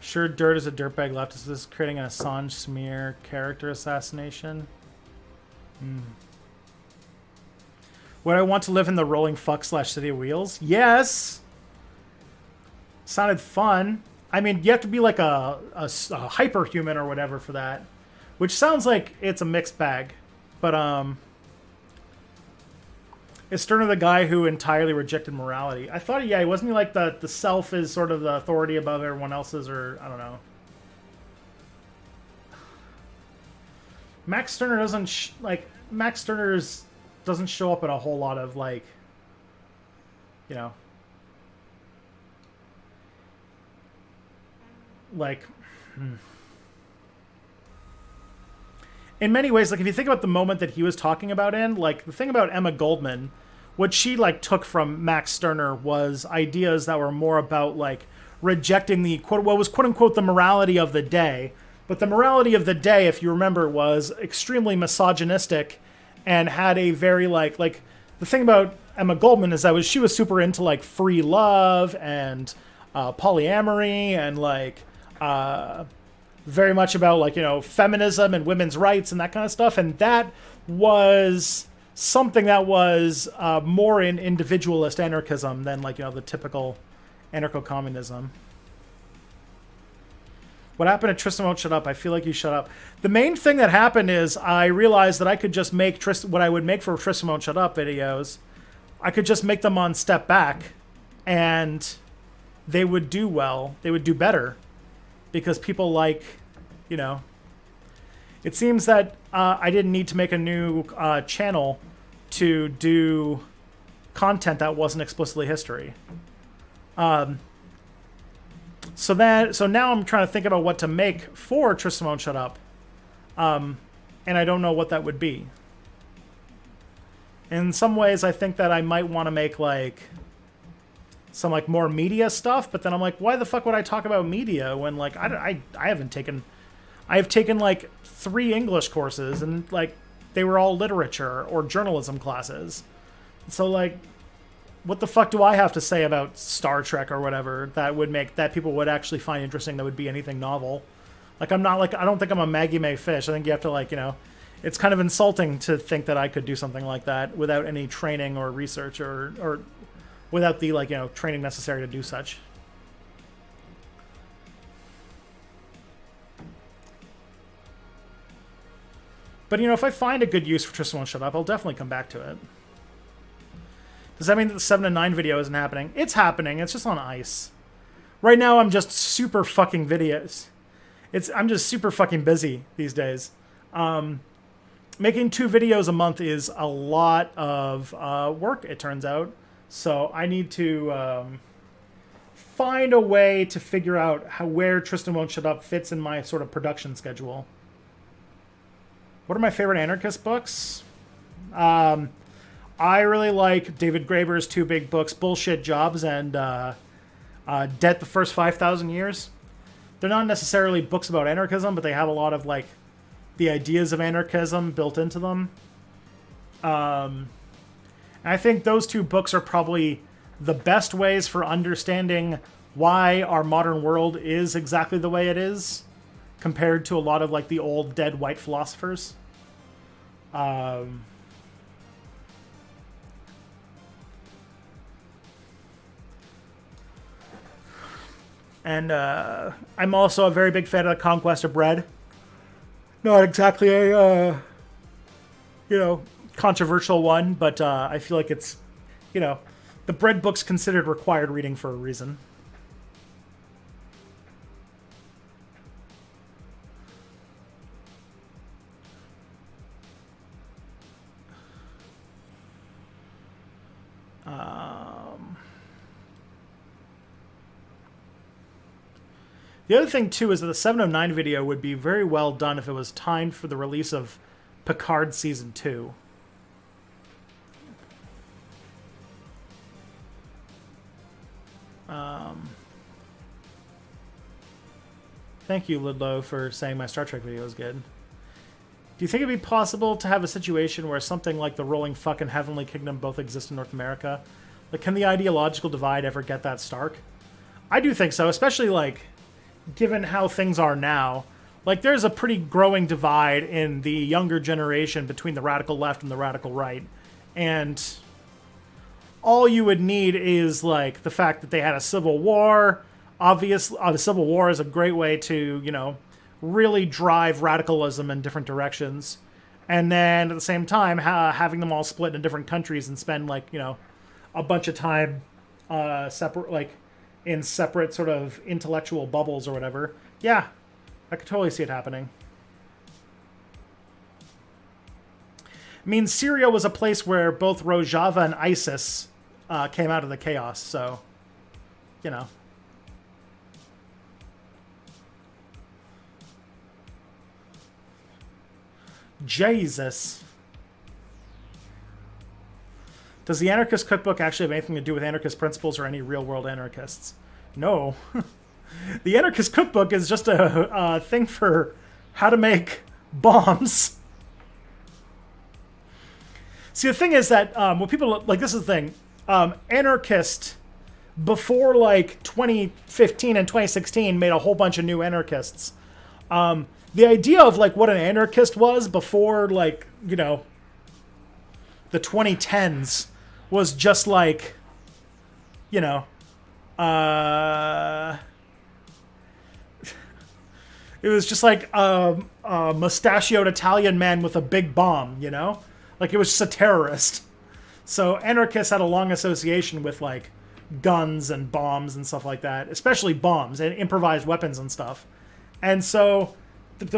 Sure, Dirt is a dirtbag leftist. Is this creating an Assange smear character assassination? Would I want to live in the rolling fuck / city of wheels? Yes! Sounded fun. I mean, you have to be like a hyperhuman or whatever for that. Which sounds like it's a mixed bag. But, is Stirner the guy who entirely rejected morality? I thought, yeah, wasn't he like the self is sort of the authority above everyone else's, or I don't know. Max Stirner doesn't Max Stirner's doesn't show up in a whole lot of like, you know, like in many ways, like if you think about the moment that he was talking about in, like the thing about Emma Goldman, what she like took from Max Stirner was ideas that were more about like rejecting the quote, what was quote unquote the morality of the day. But the morality of the day, if you remember, was extremely misogynistic and had a very like the thing about Emma Goldman is that she was super into like free love and polyamory and like very much about like, you know, feminism and women's rights and that kind of stuff. And that was something that was more in individualist anarchism than like, you know, the typical anarcho-communism. What happened to Tristan Won't Shut Up? I feel like you shut up. The main thing that happened is I realized that I could just make what I would make for Tristan Won't Shut Up videos. I could just make them on Step Back and they would do well. They would do better because people like, you know, it seems that I didn't need to make a new channel to do content that wasn't explicitly history. So now I'm trying to think about what to make for Tristan Won't Shut Up. And I don't know what that would be. In some ways, I think that I might want to make like some like more media stuff, but then I'm like, why the fuck would I talk about media when like I have taken like 3 English courses and like they were all literature or journalism classes. So like, what the fuck do I have to say about Star Trek or whatever that would make that people would actually find interesting that would be anything novel? Like I don't think I'm a Maggie Mae Fish. I think you have to like, you know, it's kind of insulting to think that I could do something like that without any training or research or without the like, you know, training necessary to do such. But you know, if I find a good use for Tristan Won't Shut Up, I'll definitely come back to it. Does that mean that the 7 to 9 video isn't happening? It's happening. It's just on ice. Right now, I'm just super fucking videos. I'm just super fucking busy these days. Making 2 videos a month is a lot of work, it turns out. So I need to find a way to figure out where Tristan Won't Shut Up fits in my sort of production schedule. What are my favorite anarchist books? I really like David Graeber's two big books, Bullshit Jobs and Debt the First 5,000 Years. They're not necessarily books about anarchism, but they have a lot of like the ideas of anarchism built into them. And I think those two books are probably the best ways for understanding why our modern world is exactly the way it is compared to a lot of like the old dead white philosophers. And I'm also a very big fan of The Conquest of Bread. Not exactly a, controversial one, but I feel like it's, the bread book's considered required reading for a reason. The other thing, too, is that the 709 video would be very well done if it was timed for the release of Picard Season 2. Thank you, Lidlow, for saying my Star Trek video is good. Do you think it'd be possible to have a situation where something like the Rolling Fuck and Heavenly Kingdom both exist in North America? Like, can the ideological divide ever get that stark? I do think so, especially, like, given how things are now. Like, there's a pretty growing divide in the younger generation between the radical left and the radical right. And all you would need is, like, the fact that they had a civil war. Obviously, the Civil War is a great way to, really drive radicalism in different directions. And then, at the same time, having them all split in different countries and spend, like, a bunch of time separate, like, in separate sort of intellectual bubbles or whatever. Yeah, I could totally see it happening. I mean, Syria was a place where both Rojava and ISIS came out of the chaos, so, Jesus. Does the Anarchist Cookbook actually have anything to do with anarchist principles or any real-world anarchists? No. The Anarchist Cookbook is just a thing for how to make bombs. See, the thing is that when people... Like, this is the thing. Anarchist, before, like, 2015 and 2016, made a whole bunch of new anarchists. The idea of, like, what an anarchist was before, like, the 2010s was just like, it was just like a mustachioed Italian man with a big bomb, Like, it was just a terrorist. So anarchists had a long association with, like, guns and bombs and stuff like that, especially bombs and improvised weapons and stuff. And so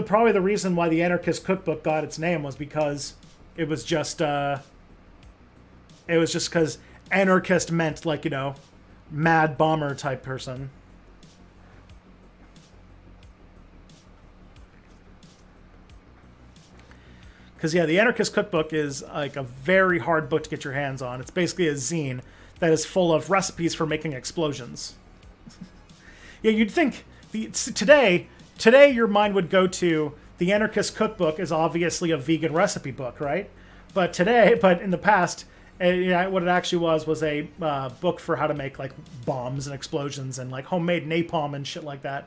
probably the reason why the Anarchist Cookbook got its name was because it was just because anarchist meant, like, mad bomber type person. Because, yeah, the Anarchist Cookbook is, like, a very hard book to get your hands on. It's basically a zine that is full of recipes for making explosions. Yeah, you'd think today your mind would go to the Anarchist Cookbook is obviously a vegan recipe book, right? But in the past, what it actually was a book for how to make, like, bombs and explosions and, like, homemade napalm and shit like that.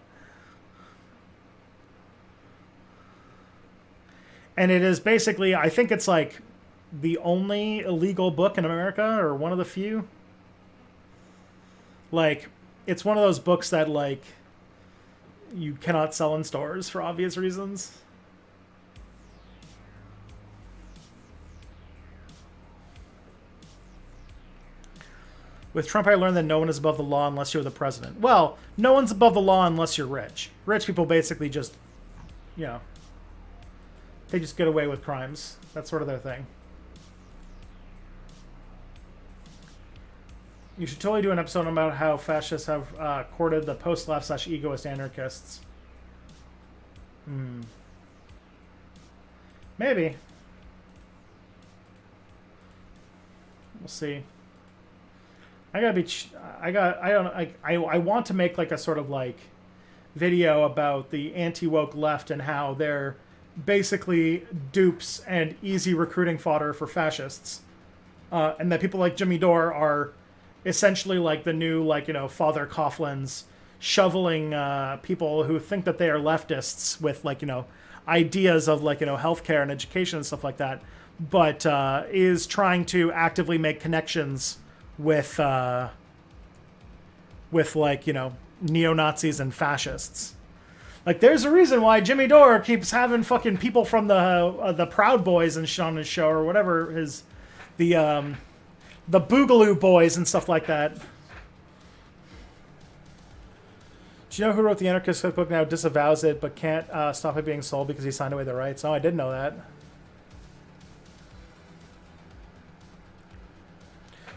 And it is basically, I think it's, like, the only illegal book in America, or one of the few. Like, it's one of those books that, like, you cannot sell in stores for obvious reasons. With Trump, I learned that no one is above the law unless you're the president. Well, no one's above the law unless you're rich. Rich people basically just, they just get away with crimes. That's sort of their thing. You should totally do an episode about how fascists have courted the post-left / egoist anarchists. Maybe. We'll see. I gotta be. I got. I don't. I want to make like a sort of like video about the anti-woke left and how they're basically dupes and easy recruiting fodder for fascists, and that people like Jimmy Dore are essentially like the new like Father Coughlin's shoveling people who think that they are leftists with like ideas of like healthcare and education and stuff like that, but is trying to actively make connections with like neo-Nazis and fascists. Like, there's a reason why Jimmy Dore keeps having fucking people from the Proud Boys and shit on his show, or whatever his the Boogaloo Boys and stuff like that. Do you know who wrote the Anarchist Cookbook now disavows it, but can't stop it being sold because he signed away the rights? Oh, I didn't know that.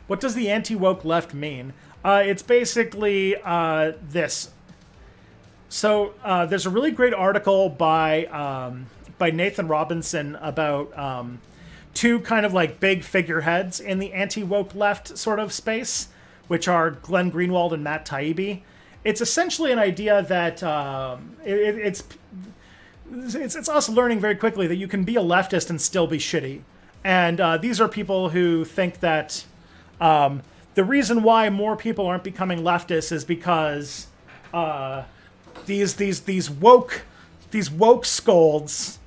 What does the anti-woke left mean? It's basically this. So there's a really great article by Nathan Robinson about two kind of like big figureheads in the anti-woke left sort of space, which are Glenn Greenwald and Matt Taibbi. It's essentially an idea that it's us learning very quickly that you can be a leftist and still be shitty. And these are people who think that the reason why more people aren't becoming leftists is because these woke scolds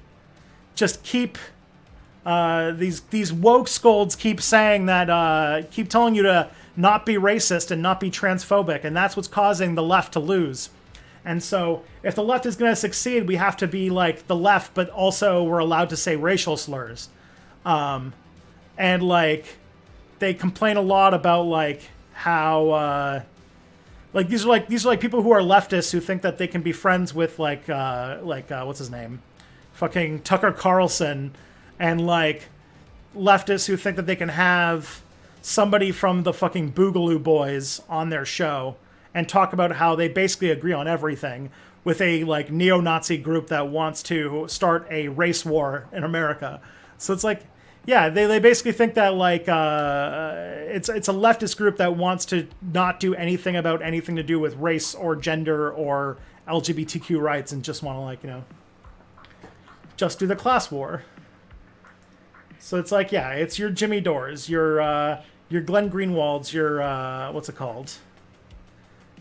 just keep these woke scolds keep saying that keep telling you to not be racist and not be transphobic, and that's what's causing the left to lose. And so if the left is going to succeed, we have to be like the left, but also we're allowed to say racial slurs. And like they complain a lot about like how like these are like people who are leftists who think that they can be friends with like what's his name, fucking Tucker Carlson, and like leftists who think that they can have somebody from the fucking Boogaloo Boys on their show and talk about how they basically agree on everything with a like neo-Nazi group that wants to start a race war in America. So it's like, yeah, they basically think that like it's a leftist group that wants to not do anything about anything to do with race or gender or LGBTQ rights and just want to like just do the class war. So it's like, yeah, it's your Jimmy Dores, your Glenn Greenwalds, your what's it called?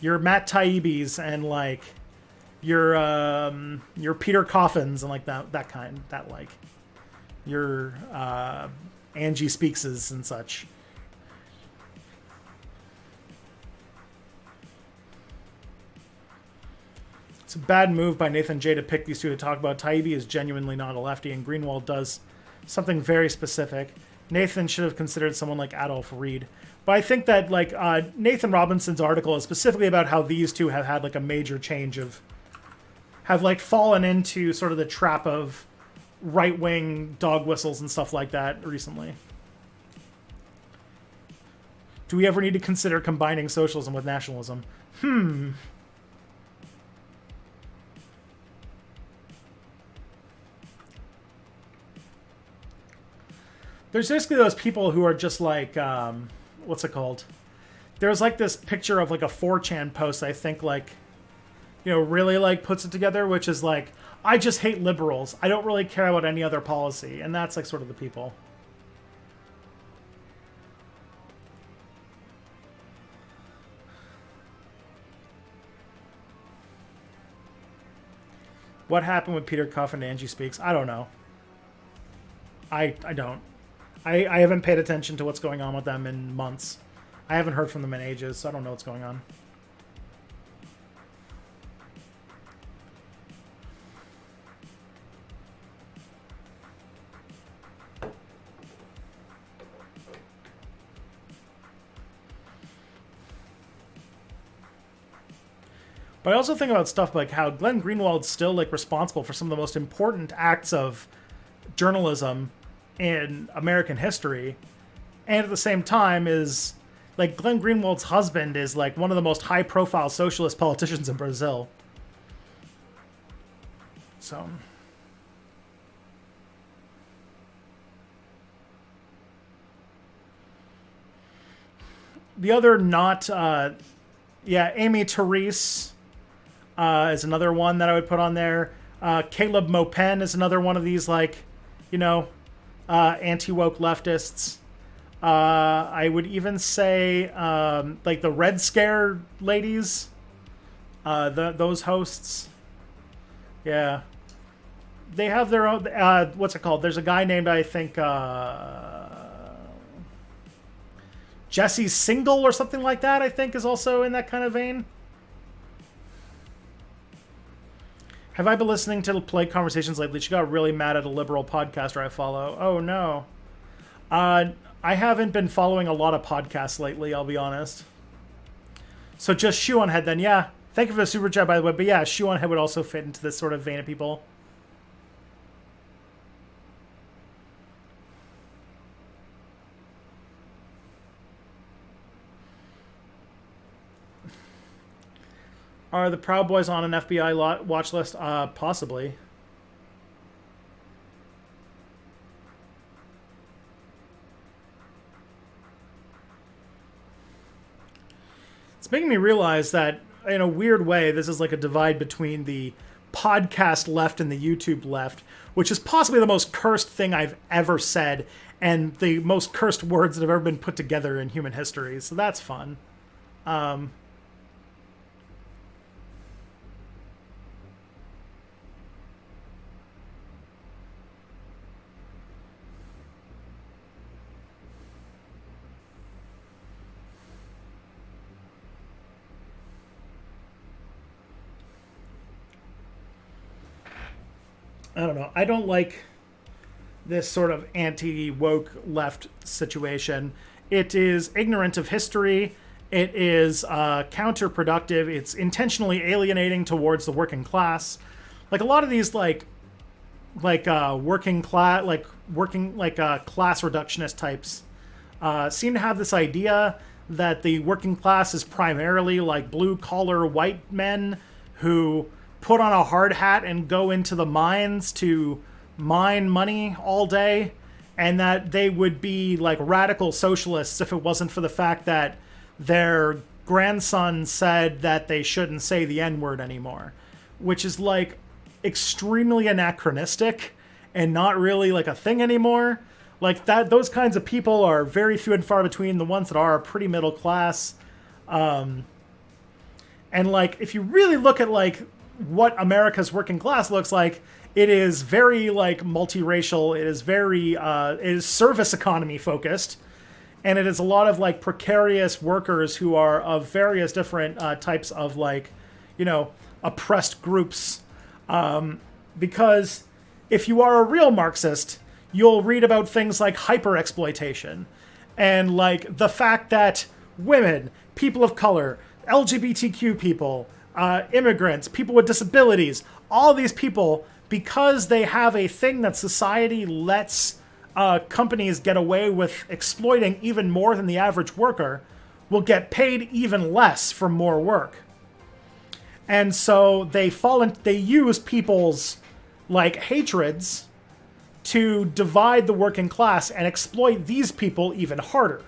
Your Matt Taibbi's, and like your Peter Coffins and like that kind, that like your Angie Speakses and such. It's a bad move by Nathan J to pick these two to talk about. Taibbi is genuinely not a lefty, and Greenwald does something very specific. Nathan should have considered someone like Adolph Reed. But I think that like Nathan Robinson's article is specifically about how these two have had like a major change of, have like fallen into sort of the trap of right-wing dog whistles and stuff like that recently. Do we ever need to consider combining socialism with nationalism? There's basically those people who are just like, what's it called? There's like this picture of like a 4chan post, I think like, really like puts it together, which is like, I just hate liberals. I don't really care about any other policy. And that's like sort of the people. What happened with Peter Coffin and Angie Speaks? I don't know. I don't. I haven't paid attention to what's going on with them in months. I haven't heard from them in ages, so I don't know what's going on. But I also think about stuff like how Glenn Greenwald's still like responsible for some of the most important acts of journalism in American history, and at the same time is like Glenn Greenwald's husband is like one of the most high-profile socialist politicians in Brazil. So the other not, Amy Therese is another one that I would put on there. Caleb Maupin is another one of these, like, anti-woke leftists. I would even say, like the Red Scare ladies, those hosts. Yeah. They have their own, what's it called? There's a guy named, I think, Jesse Single or something like that, I think, is also in that kind of vein. Have I been listening to Play Conversations lately? She got really mad at a liberal podcaster I follow. Oh, no. I haven't been following a lot of podcasts lately, I'll be honest. So just Shoe on Head then, yeah. Thank you for the super chat, by the way. But yeah, Shoe on Head would also fit into this sort of vein of people. Are the Proud Boys on an FBI watch list? Possibly. It's making me realize that, in a weird way, this is like a divide between the podcast left and the YouTube left, which is possibly the most cursed thing I've ever said and the most cursed words that have ever been put together in human history. So that's fun. I don't know. I don't like this sort of anti-woke left situation. It is ignorant of history. It is counterproductive. It's intentionally alienating towards the working class. Like a lot of these, class reductionist types seem to have this idea that the working class is primarily like blue-collar white men who put on a hard hat and go into the mines to mine money all day, and that they would be like radical socialists if it wasn't for the fact that their grandson said that they shouldn't say the N-word anymore, which is like extremely anachronistic and not really like a thing anymore. Like that, those kinds of people are very few and far between. The ones that are pretty middle class. And like, if you really look at like what America's working class looks like, it is very like multiracial. It is very, it is service economy focused. And it is a lot of like precarious workers who are of various different types of like, oppressed groups. Because if you are a real Marxist, you'll read about things like hyper-exploitation and like the fact that women, people of color, LGBTQ people, immigrants, people with disabilities, all these people, because they have a thing that society lets companies get away with exploiting even more than the average worker, will get paid even less for more work. And so they use people's like hatreds to divide the working class and exploit these people even harder.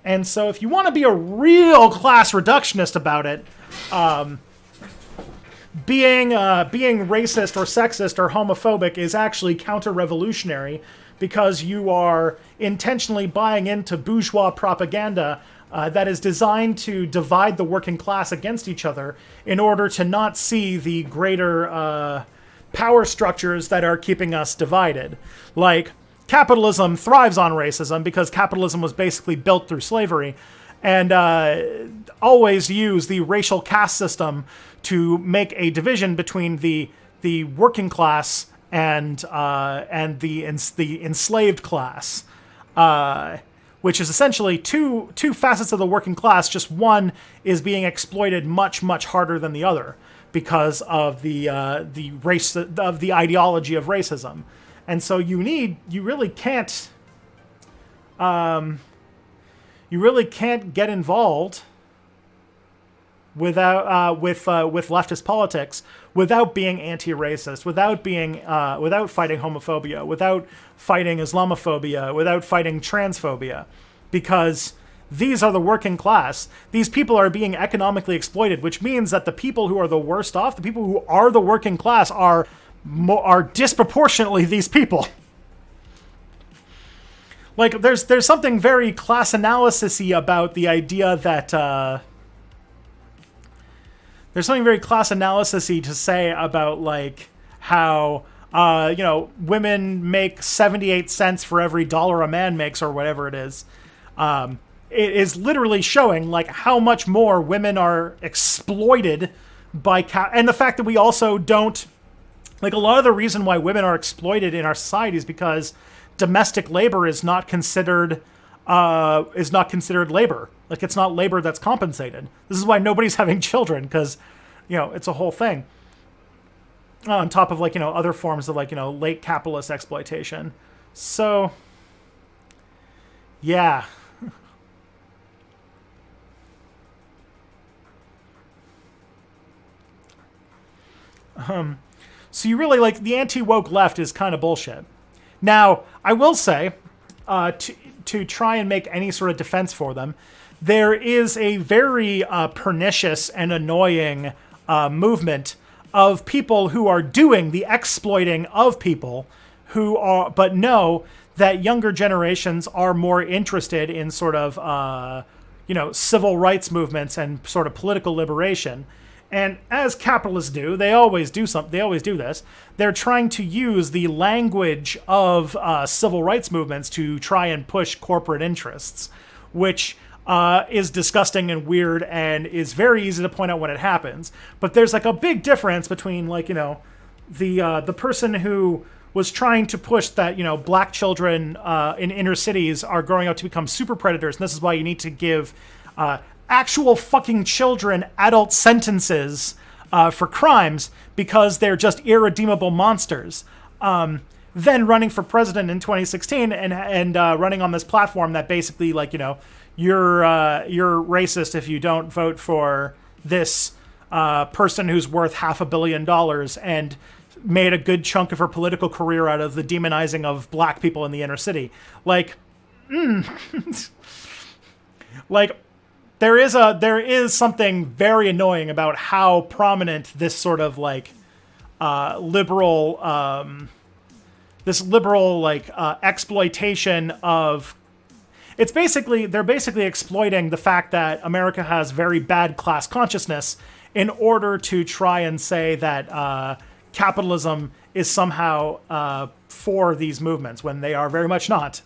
And so if you want to be a real class reductionist about it, being racist or sexist or homophobic is actually counter-revolutionary, because you are intentionally buying into bourgeois propaganda that is designed to divide the working class against each other in order to not see the greater power structures that are keeping us divided. Like, capitalism thrives on racism because capitalism was basically built through slavery, and always use the racial caste system to make a division between the working class and the enslaved class, which is essentially two facets of the working class. Just one is being exploited much harder than the other because of the ideology of racism. And so you really can't get involved without with leftist politics without being anti-racist, without fighting homophobia, without fighting Islamophobia, without fighting transphobia, because these are the working class. These people are being economically exploited, which means that the people who are the worst off, the people who are the working class, are disproportionately these people. Like, there's something very class analysis-y about the idea that there's something very class analysis-y to say about, like, how women make 78 cents for every dollar a man makes, or whatever it is. It is literally showing, like, how much more women are exploited by and the fact that we also don't, like, a lot of the reason why women are exploited in our society is because domestic labor is not considered labor. Like, it's not labor that's compensated. This is why nobody's having children, because, it's a whole thing. On top of, like, other forms of, like, late capitalist exploitation. So, yeah. So you really, like, the anti-woke left is kind of bullshit. Now, I will say, to try and make any sort of defense for them, there is a very pernicious and annoying movement of people who are doing the exploiting of people but know that younger generations are more interested in sort of, civil rights movements and sort of political liberation. And as capitalists do, they always do this. They're trying to use the language of civil rights movements to try and push corporate interests, which is disgusting and weird and is very easy to point out when it happens. But there's, like, a big difference between, like, the person who was trying to push that, black children in inner cities are growing up to become super predators, and this is why you need to give actual fucking children adult sentences for crimes because they're just irredeemable monsters. Then running for president in 2016 and running on this platform that basically, like, you're racist if you don't vote for this person who's worth $500 million and made a good chunk of her political career out of the demonizing of black people in the inner city. Like, like, there is something very annoying about how prominent this sort of, like, liberal exploitation of. It's basically, they're basically exploiting the fact that America has very bad class consciousness in order to try and say that capitalism is somehow for these movements when they are very much not.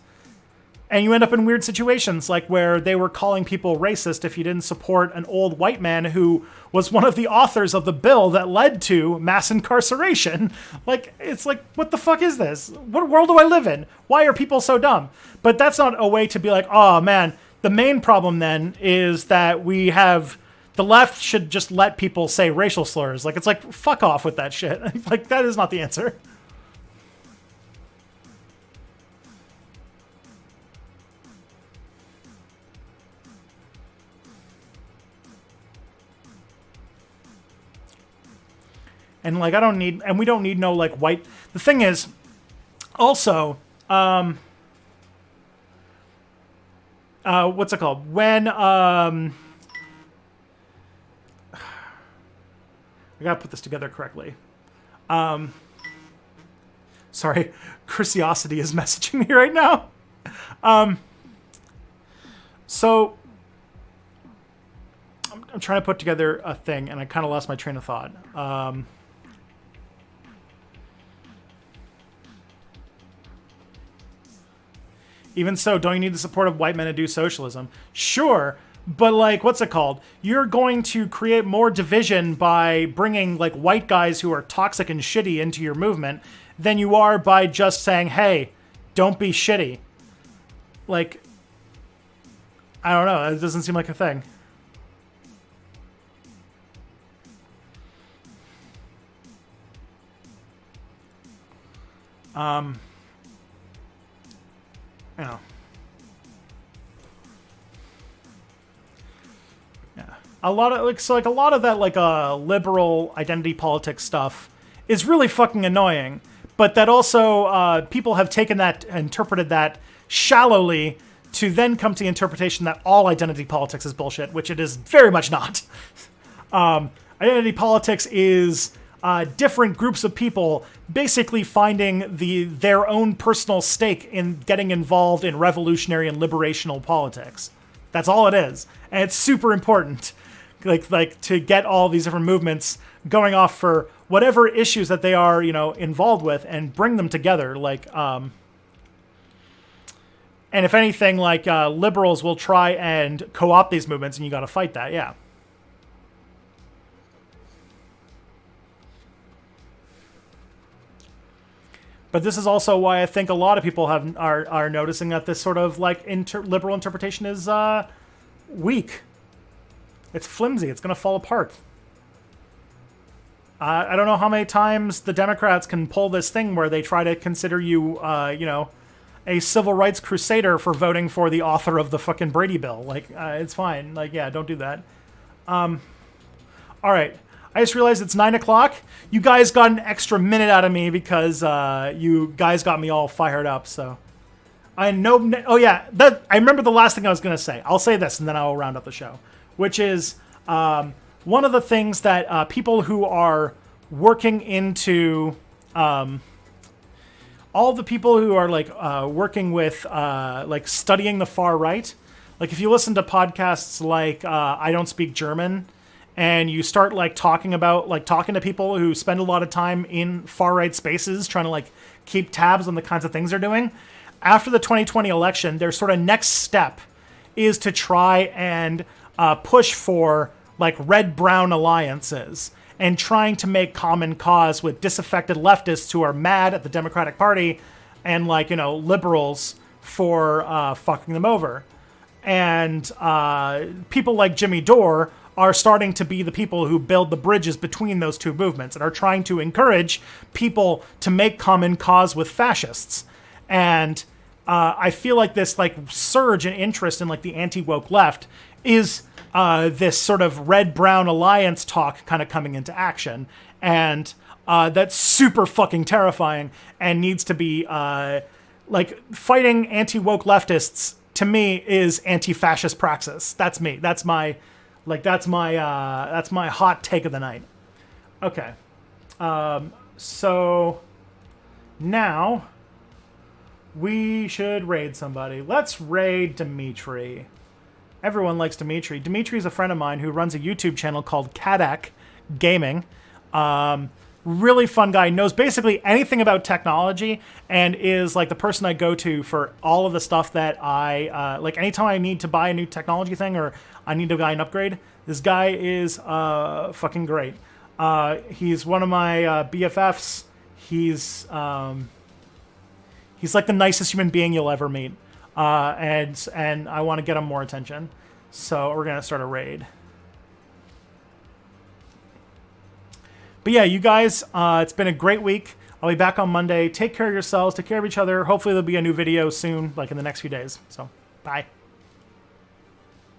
And you end up in weird situations, like where they were calling people racist if you didn't support an old white man who was one of the authors of the bill that led to mass incarceration. Like, it's like, what the fuck is this? What world do I live in? Why are people so dumb? But that's not a way to be like, oh man, the main problem then is that we have, the left should just let people say racial slurs. Like, it's like, fuck off with that shit. Like, that is not the answer. And, like, we don't need no, like, white. The thing is, also, what's it called? When, I gotta put this together correctly. Sorry, Chrisiosity is messaging me right now. So, I'm trying to put together a thing, and I kind of lost my train of thought. Even so, don't you need the support of white men to do socialism? Sure, but, like, what's it called? You're going to create more division by bringing, like, white guys who are toxic and shitty into your movement than you are by just saying, hey, don't be shitty. Like, I don't know. It doesn't seem like a thing. You know. Yeah. A lot of that liberal identity politics stuff is really fucking annoying, but that also people have taken that, interpreted that shallowly to then come to the interpretation that all identity politics is bullshit, which it is very much not. Identity politics is different groups of people basically finding their own personal stake in getting involved in revolutionary and liberational politics. That's all it is. And it's super important, like to get all these different movements going off for whatever issues that they are, involved with, and bring them together. And if anything, liberals will try and co-opt these movements, and you got to fight that. Yeah. But this is also why I think a lot of people are noticing that this sort of liberal interpretation is weak. It's flimsy. It's going to fall apart. I don't know how many times the Democrats can pull this thing where they try to consider you, a civil rights crusader for voting for the author of the fucking Brady Bill. It's fine. Don't do that. All right. I just realized it's 9 o'clock. You guys got an extra minute out of me because you guys got me all fired up. So I know. Oh yeah, I remember the last thing I was gonna say. I'll say this and then I'll round up the show, which is one of the things that people who are working into all the people who are working with studying the far right. If you listen to podcasts like I Don't Speak German. And you start talking to people who spend a lot of time in far right spaces, trying to keep tabs on the kinds of things they're doing. After the 2020 election, their sort of next step is to try and push for red-brown alliances and trying to make common cause with disaffected leftists who are mad at the Democratic Party and liberals for fucking them over. And people like Jimmy Dore are starting to be the people who build the bridges between those two movements and are trying to encourage people to make common cause with fascists. And I feel like this surge in interest in the anti-woke left is this sort of red-brown alliance talk kind of coming into action. And that's super fucking terrifying and needs to be fighting anti-woke leftists to me is anti-fascist praxis. That's me. That's my hot take of the night. Okay. So now we should raid somebody. Let's raid Dimitri. Everyone likes Dimitri. Dimitri is a friend of mine who runs a YouTube channel called Kadak Gaming. Really fun guy, knows basically anything about technology, and is the person I go to for all of the stuff that I anytime I need to buy a new technology thing or I need to buy an upgrade. This guy is fucking great. He's one of my BFFs. He's the nicest human being you'll ever meet, and I want to get him more attention. So we're gonna start a raid. But yeah, you guys, it's been a great week. I'll be back on Monday. Take care of yourselves. Take care of each other. Hopefully there'll be a new video soon, in the next few days. So, bye.